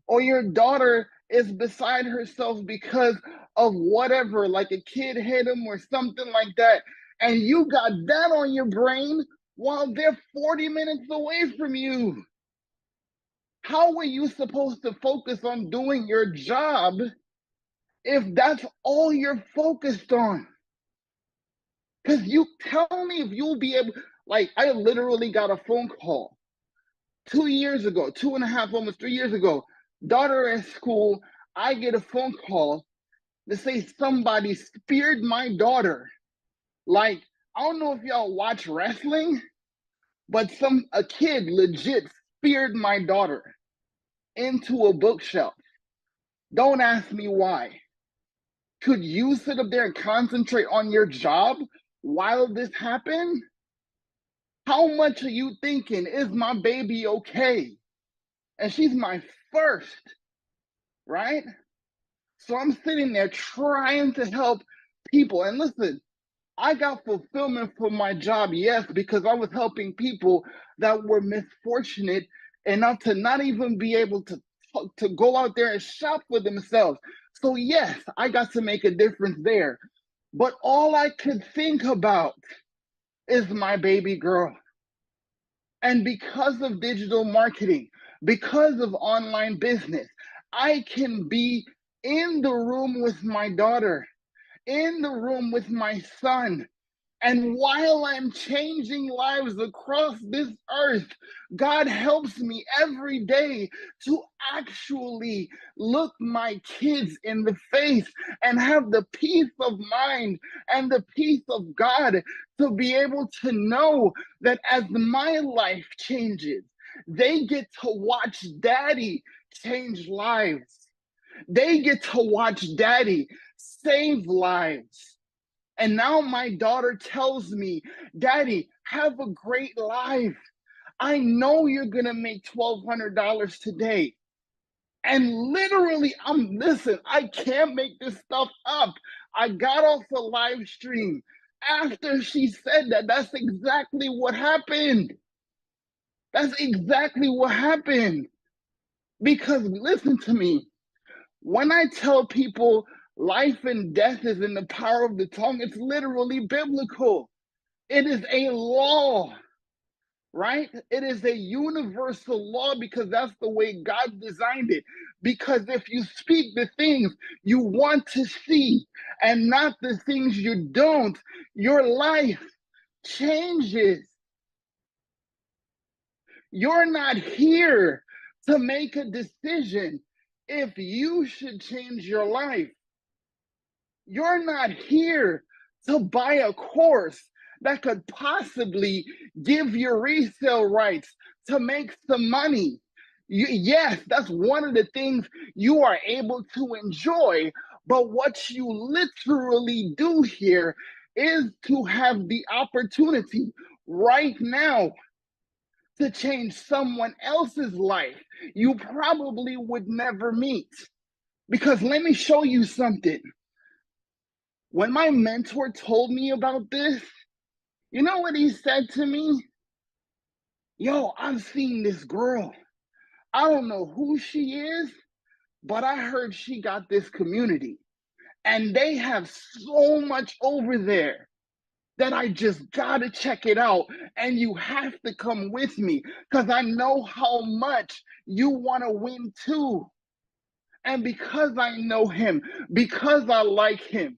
Or your daughter is beside herself because of whatever, like a kid hit him or something like that. And you got that on your brain while they're 40 minutes away from you. How are you supposed to focus on doing your job if that's all you're focused on? Because you tell me if you'll be able, like, I literally got a phone call 2 years ago, 2.5, almost 3 years ago. Daughter at school, I get a phone call to say somebody speared my daughter. Like, I don't know if y'all watch wrestling, but a kid legit speared my daughter into a bookshelf. Don't ask me why. Could you sit up there and concentrate on your job while this happened? How much are you thinking, is my baby okay? And she's my first, right? So I'm sitting there trying to help people. And listen, I got fulfillment from my job, yes, because I was helping people that were misfortunate enough to not even be able to go out there and shop for themselves. So yes, I got to make a difference there. But all I could think about is my baby girl. And because of digital marketing, because of online business, I can be in the room with my daughter, in the room with my son. And while I'm changing lives across this earth, God helps me every day to actually look my kids in the face and have the peace of mind and the peace of God to be able to know that as my life changes, they get to watch daddy change lives. They get to watch daddy save lives. And now my daughter tells me, Daddy, have a great life. I know you're going to make $1,200 today. And literally, listen, I can't make this stuff up. I got off the live stream after she said that. That's exactly what happened. That's exactly what happened. Because listen to me, when I tell people life and death is in the power of the tongue, it's literally biblical. It is a law, right? It is a universal law because that's the way God designed it. Because if you speak the things you want to see and not the things you don't, your life changes. You're not here to make a decision if you should change your life. You're not here to buy a course that could possibly give you resale rights to make some money. Yes, that's one of the things you are able to enjoy, but what you literally do here is to have the opportunity right now to change someone else's life you probably would never meet. Because let me show you something. When my mentor told me about this, you know what he said to me? Yo, I've seen this girl. I don't know who she is, but I heard she got this community. And they have so much over there that I just gotta check it out. And you have to come with me because I know how much you wanna win too. And because I know him, because I like him,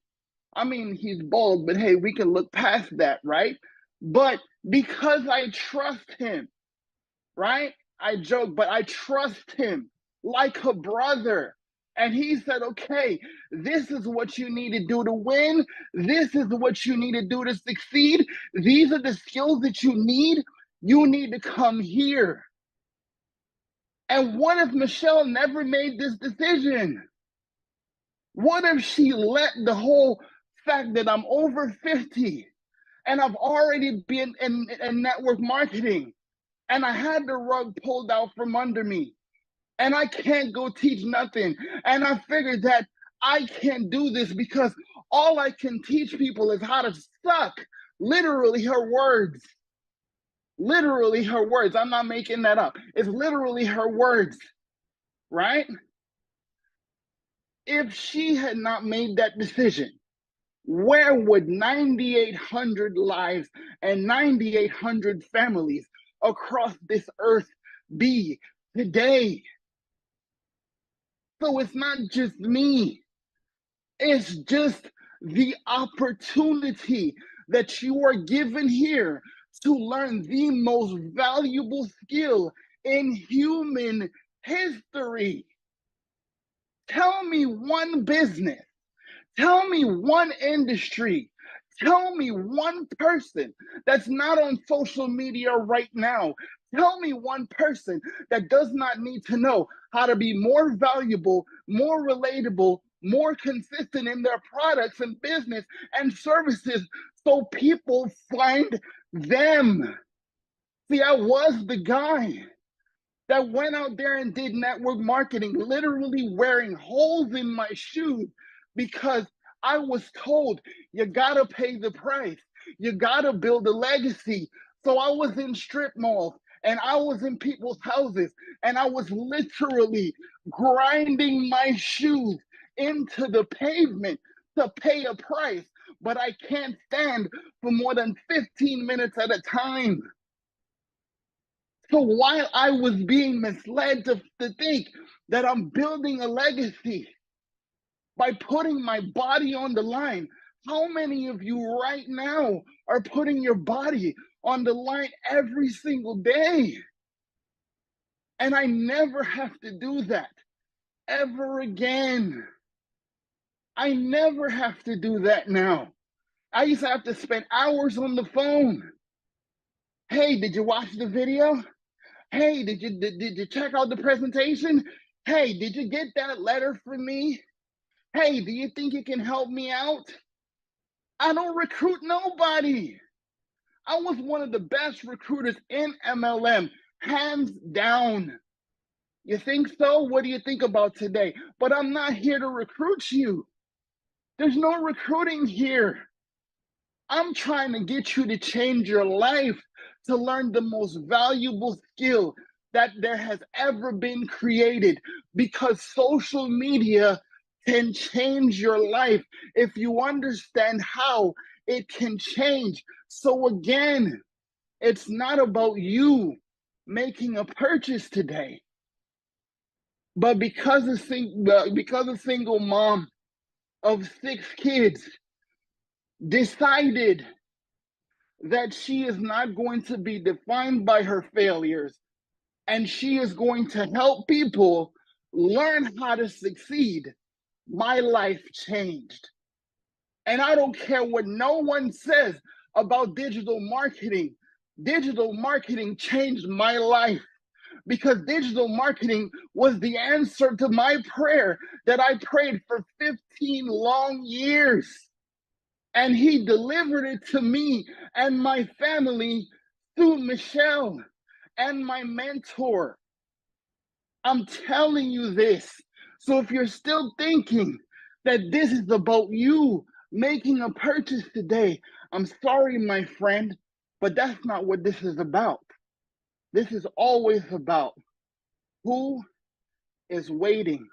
I mean, he's bald, but hey, we can look past that, right? But because I trust him, right? I joke, but I trust him like a brother. And he said, okay, this is what you need to do to win. This is what you need to do to succeed. These are the skills that you need. You need to come here. And what if Michelle never made this decision? What if she let the whole fact that I'm over 50 and I've already been in network marketing and I had the rug pulled out from under me and I can't go teach nothing. And I figured that I can't do this because all I can teach people is how to suck. Literally her words. Literally her words. I'm not making that up. It's literally her words, right? If she had not made that decision, where would 9,800 lives and 9,800 families across this earth be today? So it's not just me. It's just the opportunity that you are given here to learn the most valuable skill in human history. Tell me one business. Tell me one industry. Tell me one person that's not on social media right now. Tell me one person that does not need to know how to be more valuable, more relatable, more consistent in their products and business and services so people find them. See, I was the guy that went out there and did network marketing, literally wearing holes in my shoes because I was told you gotta pay the price. You gotta build a legacy. So I was in strip malls and I was in people's houses and I was literally grinding my shoes into the pavement to pay a price. But I can't stand for more than 15 minutes at a time. So while I was being misled to think that I'm building a legacy by putting my body on the line, how many of you right now are putting your body on the line every single day? And I never have to do that ever again. I never have to do that now. I used to have to spend hours on the phone. Hey, did you watch the video? Hey, did you check out the presentation? Hey, did you get that letter from me? Hey, do you think you can help me out? I don't recruit nobody. I was one of the best recruiters in MLM, hands down. You think so? What do you think about today? But I'm not here to recruit you. There's no recruiting here. I'm trying to get you to change your life, to learn the most valuable skill that there has ever been created, because social media can change your life if you understand how it can change. So again, it's not about you making a purchase today, but because a single mom of 6 kids decided that she is not going to be defined by her failures, and she is going to help people learn how to succeed, my life changed. And I don't care what no one says about digital marketing. Digital marketing changed my life, because digital marketing was the answer to my prayer that I prayed for 15 long years. And he delivered it to me and my family through Michelle and my mentor. I'm telling you this. So if you're still thinking that this is about you making a purchase today, I'm sorry, my friend, but that's not what this is about. This is always about who is waiting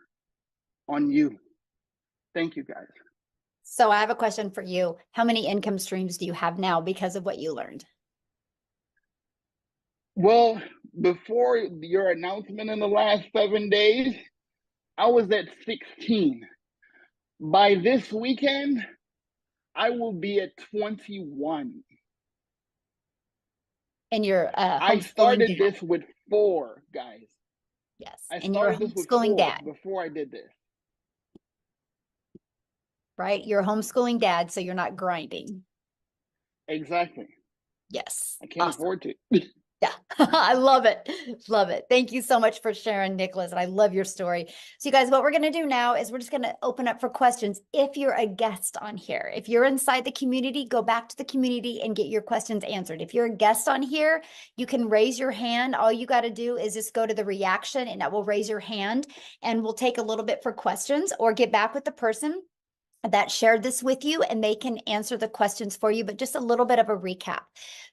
on you. Thank you, guys. So I have a question for you. How many income streams do you have now because of what you learned? Well, before your announcement in the last 7 days, I was at 16. By this weekend, I will be at 21. And you're I homeschooling started dad. this with 4, guys. Yes. I And you're a started this with homeschooling 4 dad, before I did this. right? You're a homeschooling dad, so you're not grinding. Exactly. Yes. I can't Awesome. afford to. Yeah, I love it. Love it. Thank you so much for sharing, Nicholas. And I love your story. So you guys, what we're going to do now is we're just going to open up for questions. If you're a guest on here, if you're inside the community, go back to the community and get your questions answered. If you're a guest on here, you can raise your hand. All you got to do is just go to the reaction and that will raise your hand, and we'll take a little bit for questions, or get back with the person that shared this with you and they can answer the questions for you. But just a little bit of a recap.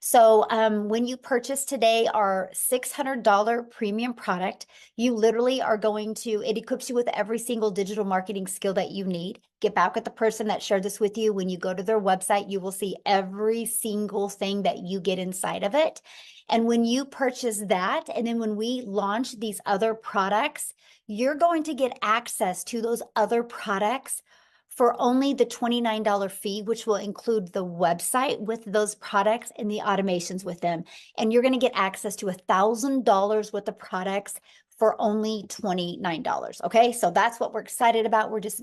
So when you purchase today our $600 premium product, you literally are going to, it equips you with every single digital marketing skill that you need. Get back with the person that shared this with you. When you go to their website, you will see every single thing that you get inside of it. And when you purchase that, and then when we launch these other products, you're going to get access to those other products for only the $29 fee, which will include the website with those products and the automations with them. And you're going to get access to $1,000 worth of products for only $29. Okay, so that's what we're excited about. We're just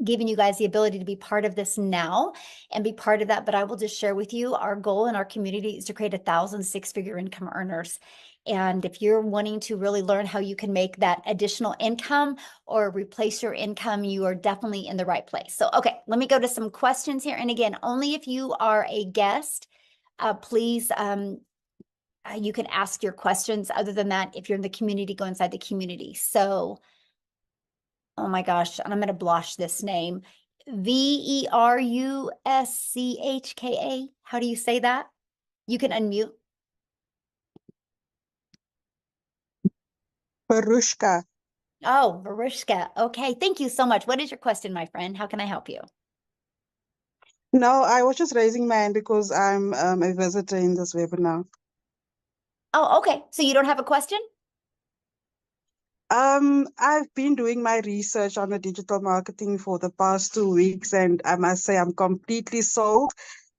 giving you guys the ability to be part of this now and be part of that. But I will just share with you, our goal in our community is to create 1,000 six-figure income earners. And if you're wanting to really learn how you can make that additional income or replace your income, you are definitely in the right place. So, okay, let me go to some questions here. And again, only if you are a guest, please, you can ask your questions. Other than that, if you're in the community, go inside the community. So, oh my gosh, and I'm going to blush this name. Veruschka. How do you say that? You can unmute. Barushka. Oh, Veruschka. Okay, thank you so much. What is your question, my friend? How can I help you? No, I was just raising my hand because I'm a visitor in this webinar. Oh, okay. So you don't have a question? I've been doing my research on the digital marketing for the past 2 weeks, and I must say I'm completely sold.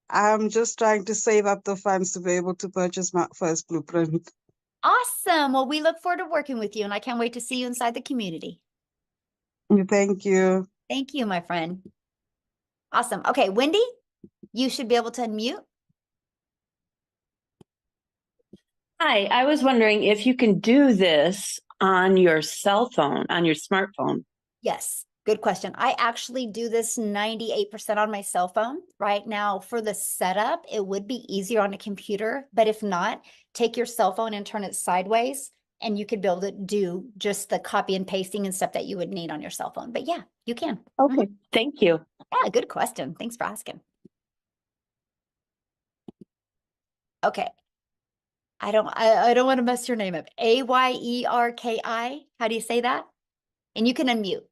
I'm just trying to save up the funds to be able to purchase my first blueprint. Awesome. Well, we look forward to working with you, and I can't wait to see you inside the community. Thank you. Thank you, my friend. Awesome. Okay, Wendy, you should be able to unmute. Hi, I was wondering if you can do this on your cell phone, on your smartphone. Yes. Good question. I actually do this 98% on my cell phone right now. For the setup, it would be easier on a computer, but if not, take your cell phone and turn it sideways and you could build it, do just the copy and pasting and stuff that you would need on your cell phone. But yeah, you can. Okay, thank you. Yeah, good question. Thanks for asking. Okay. I don't want to mess your name up. Ayerki. How do you say that? And you can unmute.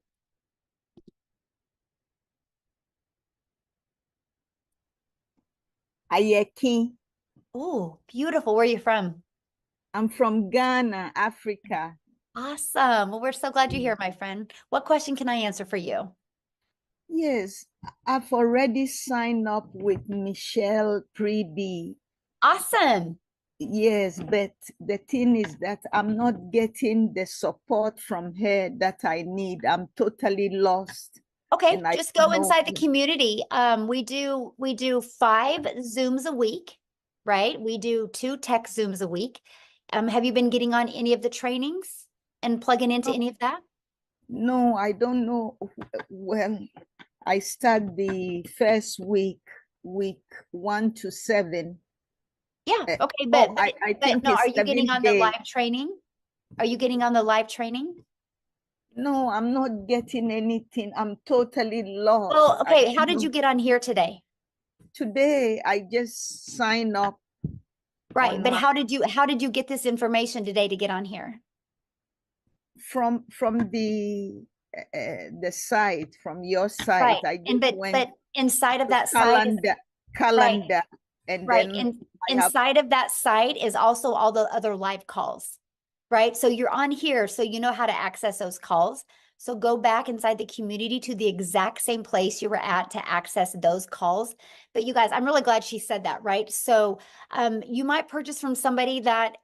Ayeki. Oh, beautiful. Where are you from? I'm from Ghana, Africa. Awesome. Well, we're so glad you're here, my friend. What question can I answer for you? Yes, I've already signed up with Michelle Preby. Awesome. Yes, but the thing is that I'm not getting the support from her that I need. I'm totally lost. Okay, And I just go don't know. inside the community. We do 5 Zooms a week, right? We do 2 tech Zooms a week. Have you been getting on any of the trainings and plugging into any of that? No, I don't know. Well, I start the first week 1 to 7. Yeah, okay, No, but I think no, it's are you getting 7 on the days. live training? Are you getting on the live training? No, I'm not getting anything. I'm totally lost. Well, I okay, don't how did you know. get on here today? Today, I just signed up. Right, but online how did you get this information today to get on here? from the site, from your site. Right, I and just went but inside of to that site is calendar, and right, then and I have inside of that site is also all the other live calls, right? So you're on here, so you know how to access those calls. So go back inside the community to the exact same place you were at to access those calls. But you guys, I'm really glad she said that, right? So you might purchase from somebody that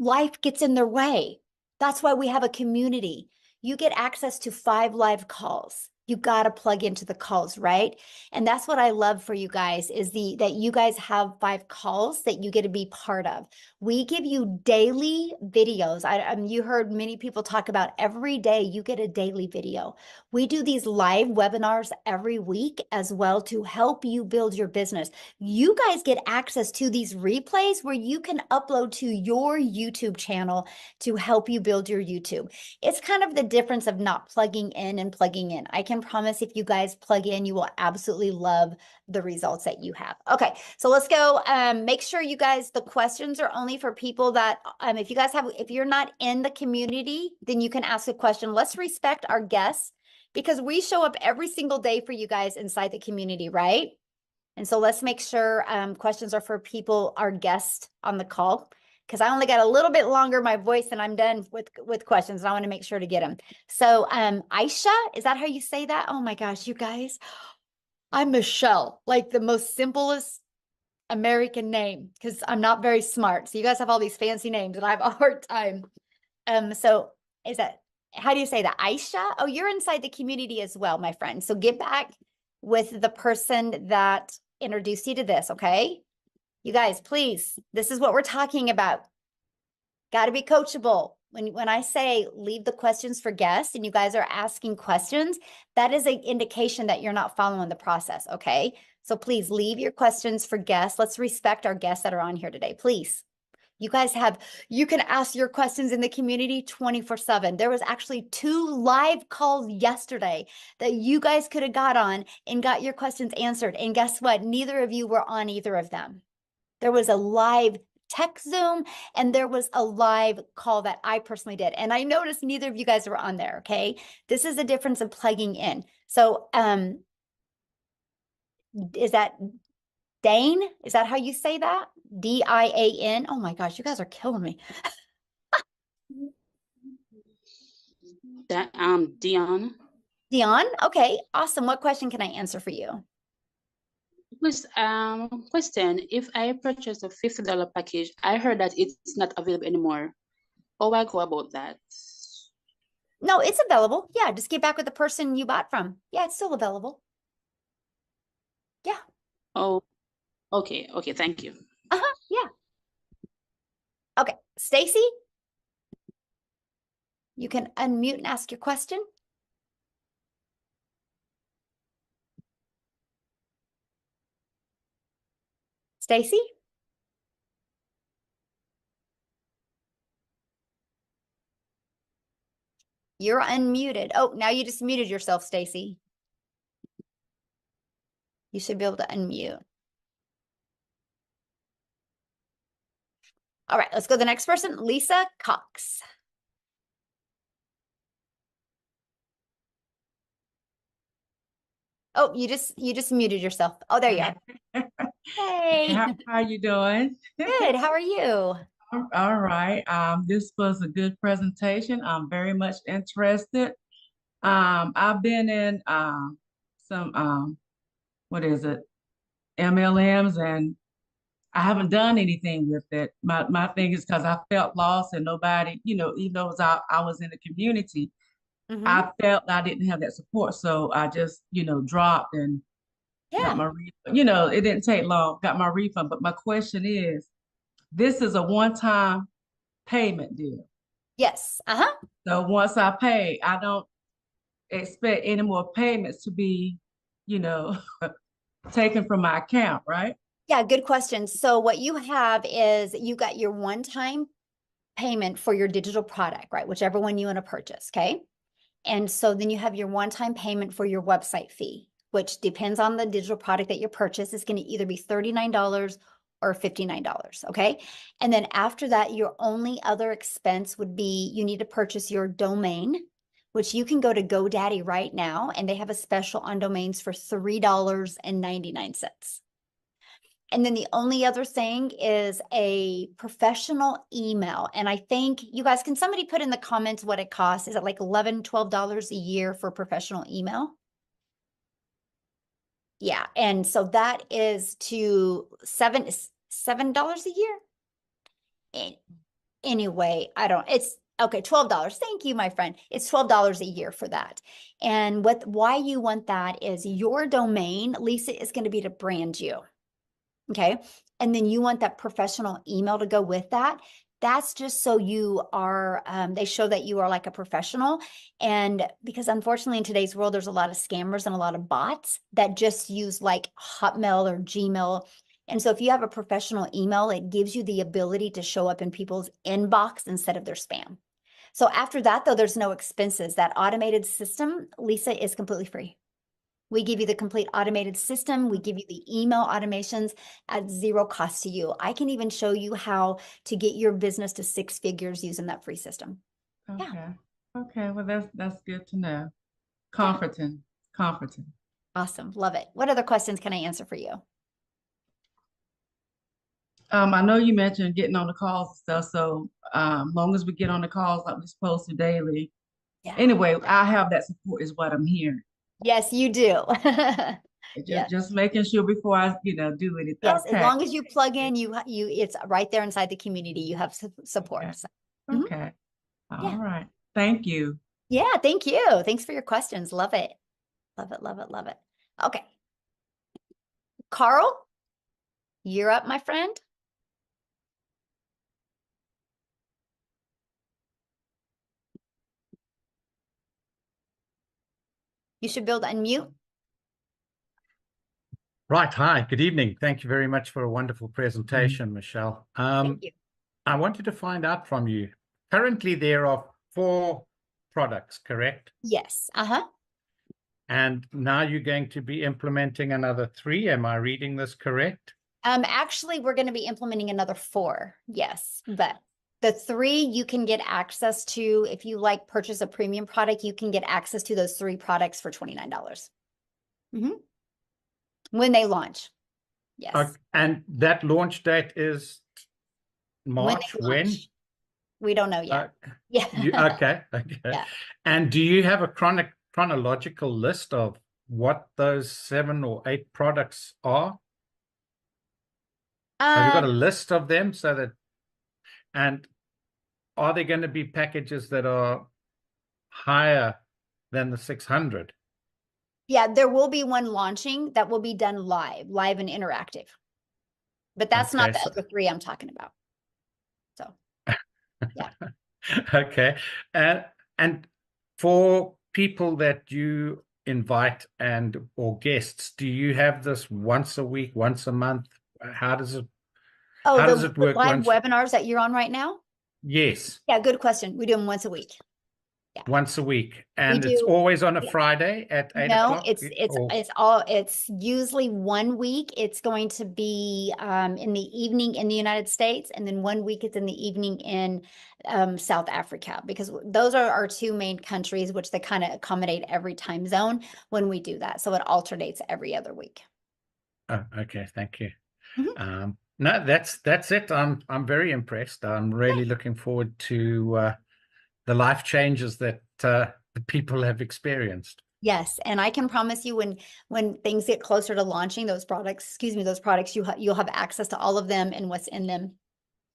life gets in their way. That's why we have a community. You get access to 5 live calls. You got to plug into the calls, right? And that's what I love for you guys is that you guys have 5 calls that you get to be part of. We give you daily videos. You heard many people talk about every day you get a daily video. We do these live webinars every week as well to help you build your business. You guys get access to these replays where you can upload to your YouTube channel to help you build your YouTube. It's kind of the difference of not plugging in and plugging in. I can promise if you guys plug in, you will absolutely love the results that you have. Okay, so let's go. Make sure you guys, the questions are only for people that, if you're not in the community, then you can ask a question. Let's respect our guests because we show up every single day for you guys inside the community, right? And so let's make sure questions are for people, our guests on the call, because I only got a little bit longer my voice and I'm done with questions. And I want to make sure to get them. So Aisha, is that how you say that? Oh my gosh, you guys, I'm Michelle, like the most simplest American name because I'm not very smart. So you guys have all these fancy names and I have a hard time. So how do you say that? Aisha? Oh, you're inside the community as well, my friend. So get back with the person that introduced you to this, okay? You guys, please, this is what we're talking about. Got to be coachable. When I say leave the questions for guests and you guys are asking questions, that is an indication that you're not following the process, okay? So please leave your questions for guests. Let's respect our guests that are on here today, please. You can ask your questions in the community 24/7. There was actually 2 live calls yesterday that you guys could have got on and got your questions answered. And guess what? Neither of you were on either of them. There was a live tech Zoom and there was a live call that I personally did. And I noticed neither of you guys were on there, okay? This is the difference of plugging in. So is that Dane? Is that how you say that? D-I-A-N? Oh my gosh, you guys are killing me. Dion. Dion? Okay, awesome. What question can I answer for you? Please, question, if I purchase a $50 package, I heard that it's not available anymore. How do I go about that? No, it's available. Yeah, just get back with the person you bought from. Yeah, it's still available. Yeah. Oh, okay. Okay, thank you. Yeah. Okay, Stacy? You can unmute and ask your question. Stacy? You're unmuted. Oh, now you just muted yourself, Stacy. You should be able to unmute. All right, let's go to the next person, Lisa Cox. Oh, you just muted yourself. Oh, there you are. Hey. How you doing? Good. How are you? All right. This was a good presentation. I'm very much interested. I've been in some what is it? MLMs, and I haven't done anything with it. My thing is because I felt lost and nobody, even though I was in the community, I felt I didn't have that support. So I just, dropped and got my refund. It didn't take long, got my refund. But my question is, this is a one-time payment deal. Yes. So once I pay, I don't expect any more payments to be, taken from my account, right? Yeah, good question. So what you have is you got your one-time payment for your digital product, right? Whichever one you want to purchase, okay? And so then you have your one-time payment for your website fee, which depends on the digital product that you purchase. It's going to either be $39 or $59, okay? And then after that, your only other expense would be you need to purchase your domain, which you can go to GoDaddy right now, and they have a special on domains for $3.99. And then the only other thing is a professional email. And I think you guys, can somebody put in the comments what it costs? Is it like $11, $12 a year for professional email? Yeah. And so that is to $7 a year. Anyway, it's okay, $12. Thank you, my friend. It's $12 a year for that. And why you want that is your domain, Lisa, is going to be to brand you. Okay. And then you want that professional email to go with that. That's just so you are, they show that you are like a professional. And because unfortunately in today's world, there's a lot of scammers and a lot of bots that just use like Hotmail or Gmail. And so if you have a professional email, it gives you the ability to show up in people's inbox instead of their spam. So after that, though, there's no expenses. That automated system, Lisa, is completely free. We give you the complete automated system. We give you the email automations at zero cost to you. I can even show you how to get your business to 6 figures using that free system. Okay. Yeah. Okay. Well, that's good to know. Comforting. Awesome. Love it. What other questions can I answer for you? I know you mentioned getting on the calls and stuff. So long as we get on the calls like we're supposed to daily. Yeah. Anyway, I have that support is what I'm hearing. Yes, you do. Just making sure before I, do anything. Yes, okay. As long as you plug in, it's right there inside the community. You have support. Okay. So. Okay. All right. Thank you. Yeah, thank you. Thanks for your questions. Love it. Love it, love it, love it. Okay. Carl, you're up, my friend. You should be able to unmute. Right. Hi. Good evening. Thank you very much for a wonderful presentation, Michelle. Thank you. I wanted to find out from you. Currently, there are 4 products, correct? Yes. And now you're going to be implementing another 3. Am I reading this correct? Actually, we're going to be implementing another 4. Yes, but the 3 you can get access to. If you purchase a premium product, you can get access to those 3 products for $29. When they launch. Yes. And that launch date is March when? We don't know yet. Okay. Yeah. And do you have a chronological list of what those 7 or 8 products are? Have you got a list of them and are there going to be packages that are higher than the 600? Yeah, there will be one launching that will be done live and interactive. But that's not the other 3 I'm talking about. So, yeah. Okay. And for people that you invite or guests, do you have this once a week, once a month? how does it Oh, how does it work live once? webinars that you're on right now? Yes, Yeah, good question. We do them once a week. once a week, We and it's do, always on a yeah. Friday at 8 No, o'clock. it's usually 1 week. It's going to be in the evening in the United States, and then 1 week it's in the evening in South Africa, because those are our two main countries, which they kind of accommodate every time zone when we do that. So it alternates every other week. Oh, okay, thank you. Mhm. No, that's it. I'm very impressed. I'm really looking forward to the life changes that the people have experienced. Yes, and I can promise you when things get closer to launching those products, you'll have access to all of them and what's in them.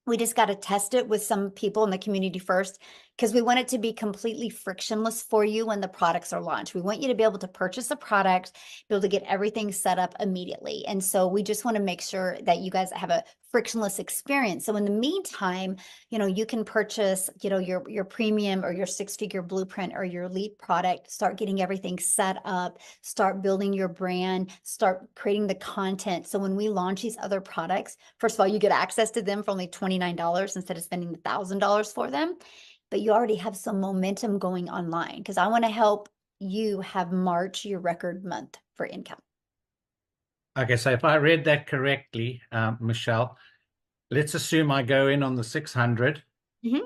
We just got to test it with some people in the community first, because we want it to be completely frictionless for you when the products are launched. We want you to be able to purchase a product, be able to get everything set up immediately. And so we just want to make sure that you guys have a frictionless experience. So in the meantime, you can purchase, your premium or your six-figure blueprint or your elite product, start getting everything set up, start building your brand, start creating the content. So when we launch these other products, first of all, you get access to them for only $29 instead of spending $1,000 for them. But you already have some momentum going online, because I want to help you have March your record month for income. Okay, so if I read that correctly, Michelle, let's assume I go in on the 600. Mhm.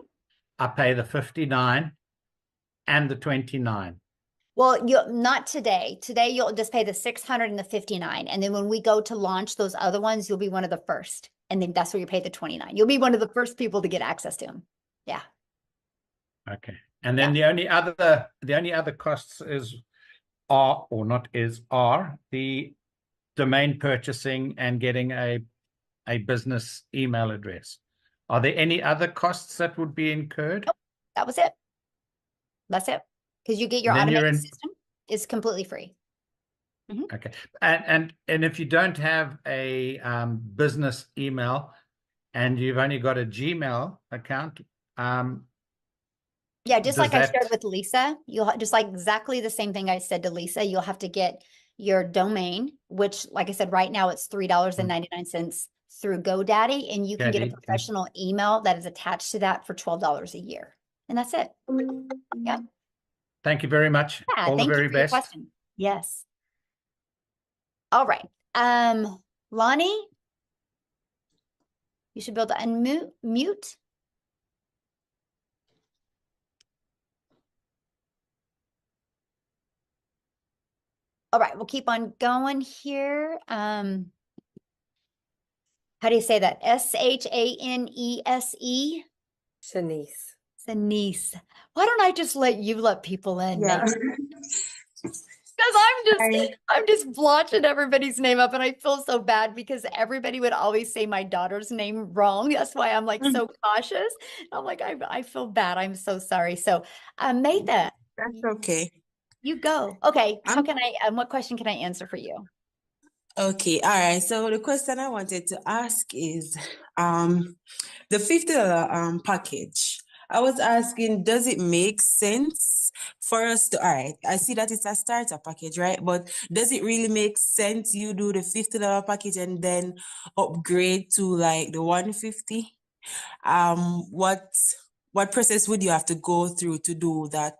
I pay the 59 and the 29. Well, not today. Today you'll just pay the 600 and the 59. And then when we go to launch those other ones, you'll be one of the first. And then that's where you pay the 29. You'll be one of the first people to get access to them. Yeah. Okay. And then the only other costs are the domain purchasing and getting a business email address. Are there any other costs that would be incurred? Nope, that was it. That's it. Because you get your automated system. It's completely free. Mm-hmm. Okay. And if you don't have a business email and you've only got a Gmail account, yeah, just like I shared with Lisa, you'll just like exactly the same thing I said to Lisa. You'll have to get your domain, which, like I said, right now it's $3.99 through GoDaddy, and you can get a professional email that is attached to that for $12 a year, and that's it. Yeah. Thank you very much. Yeah, all the very best. Your question. Yes. All right. Lonnie, you should be able to unmute. All right, we'll keep on going here. How do you say that? Shanese? Shanice. Shanice. Why don't I just let you let people in? Yeah. Because I'm just blotching everybody's name up, and I feel so bad because everybody would always say my daughter's name wrong. That's why I'm like so cautious. I'm like, I feel bad. I'm so sorry. So Maytha. That's okay. You go. Okay. How can I, what question can I answer for you? Okay. All right. So the question I wanted to ask is, the $50 package. I was asking, does it make sense for us to, all right, I see that it's a starter package, right? But does it really make sense you do the $50 package and then upgrade to like the $150? What process would you have to go through to do that,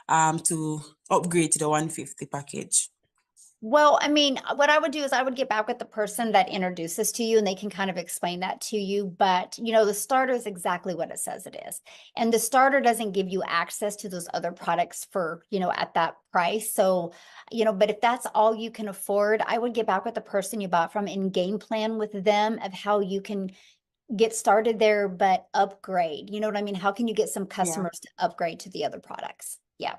to upgrade to the $150 package? Well, I mean, what I would do is I would get back with the person that introduces to you, and they can kind of explain that to you. But, the starter is exactly what it says it is. And the starter doesn't give you access to those other products for, at that price. So, but if that's all you can afford, I would get back with the person you bought from and game plan with them of how you can get started there, but upgrade. You know what I mean? How can you get some customers to upgrade to the other products? Yeah.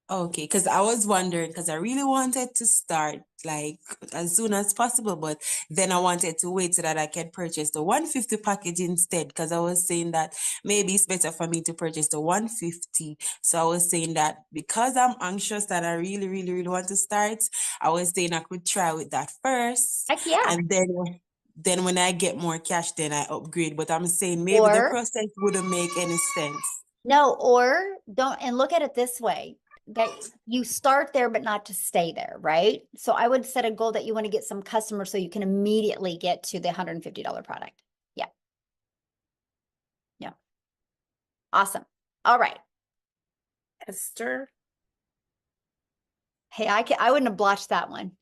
Okay, because I was wondering, because I really wanted to start like as soon as possible, but then I wanted to wait so that I can purchase the $150 package instead, because I was saying that maybe it's better for me to purchase the $150. So I was saying that because I'm anxious that I really, really, really want to start, I was saying I could try with that first. Heck yeah. And then when I get more cash, then I upgrade. But I'm saying maybe the process wouldn't make any sense. No, or don't, and look at it this way. that you start there, but not to stay there, right? So I would set a goal that you want to get some customers so you can immediately get to the $150 product. Yeah. Yeah. Awesome. All right. Esther. Hey, I wouldn't have blotched that one.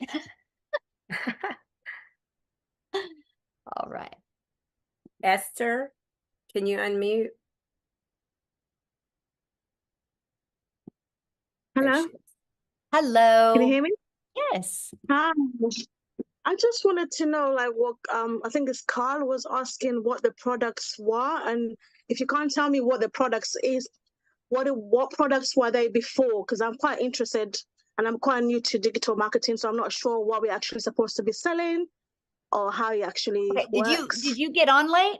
All right. Esther, can you unmute? Hello? Hello. Can you hear me? Yes. Hi. I just wanted to know, like, what I think it's Carl was asking what the products were, and if you can't tell me what the products is, what products were they before? Because I'm quite interested, and I'm quite new to digital marketing, so I'm not sure what we're actually supposed to be selling or how it actually Okay. works. Did you get on late?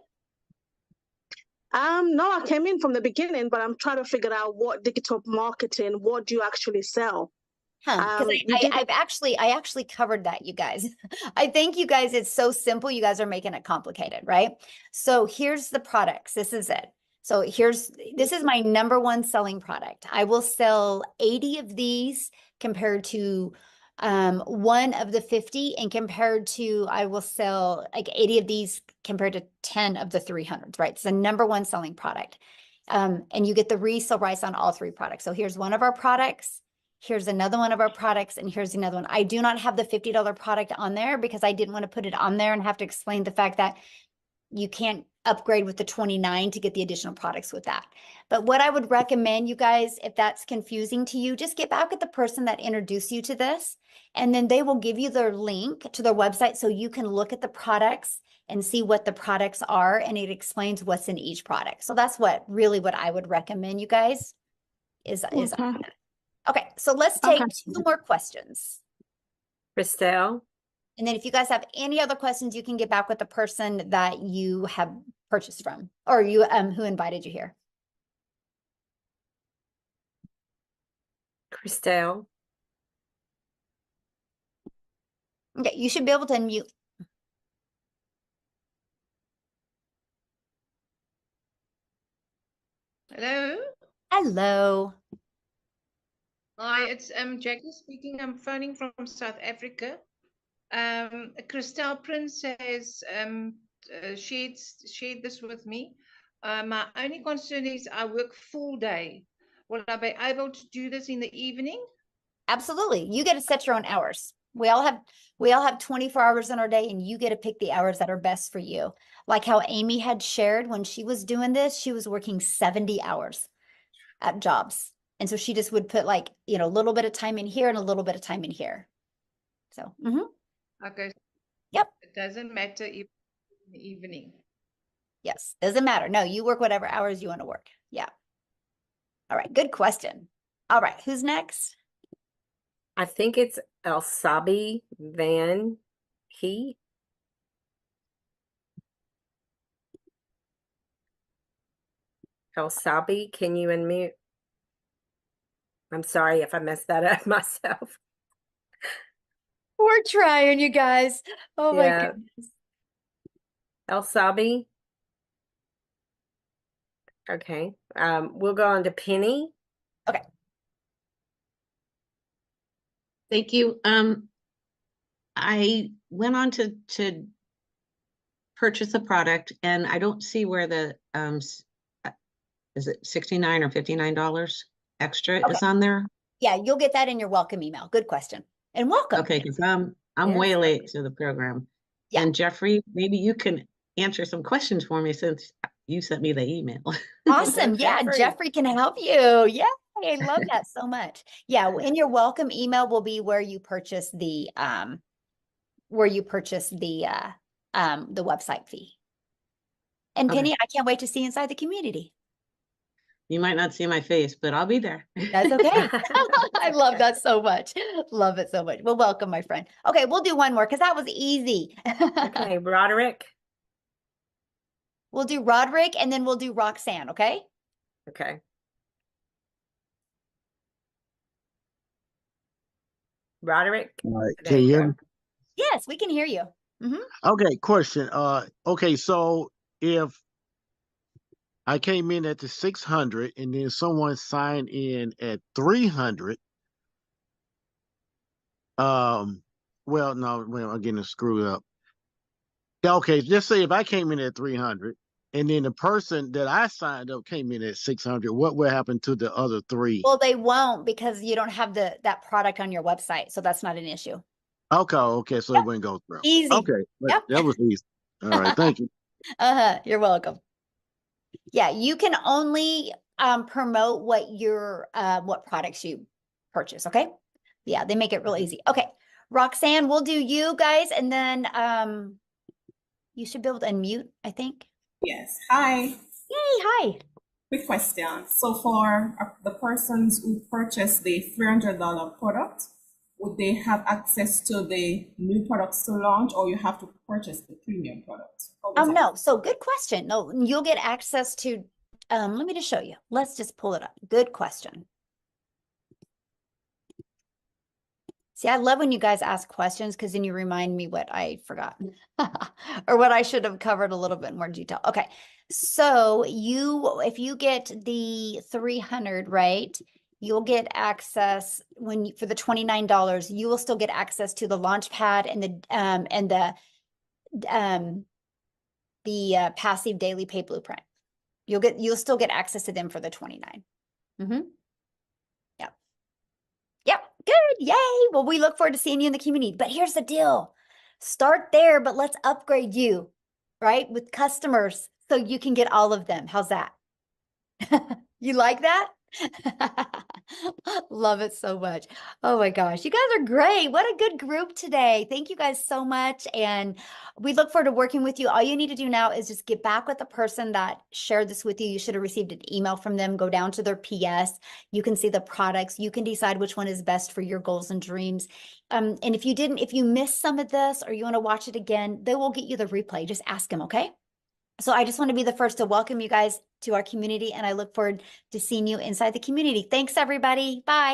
No, I came in from the beginning, but I'm trying to figure out what digital marketing, what do you actually sell? Because I actually covered that, you guys. I think you guys, it's so simple. You guys are making it complicated, right? So here's the products. This is it. So this is my number one selling product. I will sell 80 of these compared to one of the 50, and compared to, I will sell like 80 of these compared to 10 of the 300s, right? It's the number one selling product. And you get the resale rights on all three products. So here's one of our products. Here's another one of our products, and here's another one. I do not have the $50 product on there because I didn't want to put it on there and have to explain the fact that you can't upgrade with the 29 to get the additional products with that. But what I would recommend, you guys, if that's confusing to you, just get back with the person that introduced you to this, and then they will give you their link to their website so you can look at the products and see what the products are, and it explains what's in each product. So that's what I would recommend, you guys, is okay, so let's take 2 more questions. Christelle. And then if you guys have any other questions, you can get back with the person that you have purchased from, or you who invited you here. Christelle. Okay, you should be able to unmute. Hello. Hello. Hi, it's Jackie speaking. I'm phoning from South Africa. Christelle Prince has shared this with me. My only concern is I work full day. Will I be able to do this in the evening? Absolutely. You get to set your own hours. We all have 24 hours in our day, and you get to pick the hours that are best for you. Like how Amy had shared when she was doing this, she was working 70 hours at jobs. And so she just would put like, a little bit of time in here and a little bit of time in here. So, Okay. Yep. It doesn't matter if in the evening. Yes, doesn't matter. No, you work whatever hours you want to work. Yeah. All right, good question. All right, who's next? I think it's Elsabi Van He. Elsabi, can you unmute? I'm sorry if I messed that up myself. We're trying, you guys. Oh my goodness. Elsabi. Okay. We'll go on to Penny. Okay. Thank you. I went on to purchase a product, and I don't see where the is it $69 or $59 extra is on there? Yeah, you'll get that in your welcome email. Good question. And welcome. Okay, because I'm way late to the program. Yeah. And Jeffrey, maybe you can answer some questions for me since you sent me the email. Awesome. Yeah, Jeffrey can help you. Yeah, I love that so much. Yeah, in your welcome email will be where you purchase the website fee. And Okay. Penny, I can't wait to see you inside the community. You might not see my face, but I'll be there. That's okay. I love that so much. Love it so much. Well, welcome, my friend. Okay, we'll do one more because that was easy. Okay, Roderick. We'll do Roderick, and then we'll do Roxanne, okay? Okay. Roderick. All right, can you hear me? Yes, we can hear you. Okay, question. Okay, so if I came in at the 600 and then someone signed in at 300. Well, no, well, I'm getting it screwed up. Yeah, okay, just say if I came in at 300 and then the person that I signed up came in at 600, what will happen to the other three? Well, they won't because you don't have that product on your website, so that's not an issue. Okay, so it wouldn't go through. Easy. Okay, Yep. that was easy. All right, thank you. You're welcome. Yeah, you can only promote what products you purchase, okay? Yeah, they make it real easy. Okay, Roxanne, we'll do you guys, and then you should be able to unmute, I think. Yes. Hi. Yay, hi. Quick question. So for the persons who purchase the $300 product, would they have access to the new products to launch, or you have to purchase the premium product? Oh, no. So good question. No, you'll get access to, let me just show you. Let's just pull it up. Good question. See, I love when you guys ask questions because then you remind me what I forgot or what I should have covered a little bit more detail. Okay. So if you get the 300, right, you'll get access for the $29, you will still get access to the launch pad and the passive daily pay blueprint. You'll still get access to them for the 29. Yep, good, yay. Well, we look forward to seeing you in the community. But here's the deal. Start there, but let's upgrade you, right? With customers so you can get all of them. How's that? You like that? Love it so much. Oh my gosh, you guys are great. What a good group today. Thank you guys so much. And we look forward to working with you. All you need to do now is just get back with the person that shared this with you. You should have received an email from them. Go down to their PS. You can see the products. You can decide which one is best for your goals and dreams. And if you missed some of this or you want to watch it again, they will get you the replay. Just ask them, okay? So I just want to be the first to welcome you guys to our community, and I look forward to seeing you inside the community. Thanks, everybody. Bye.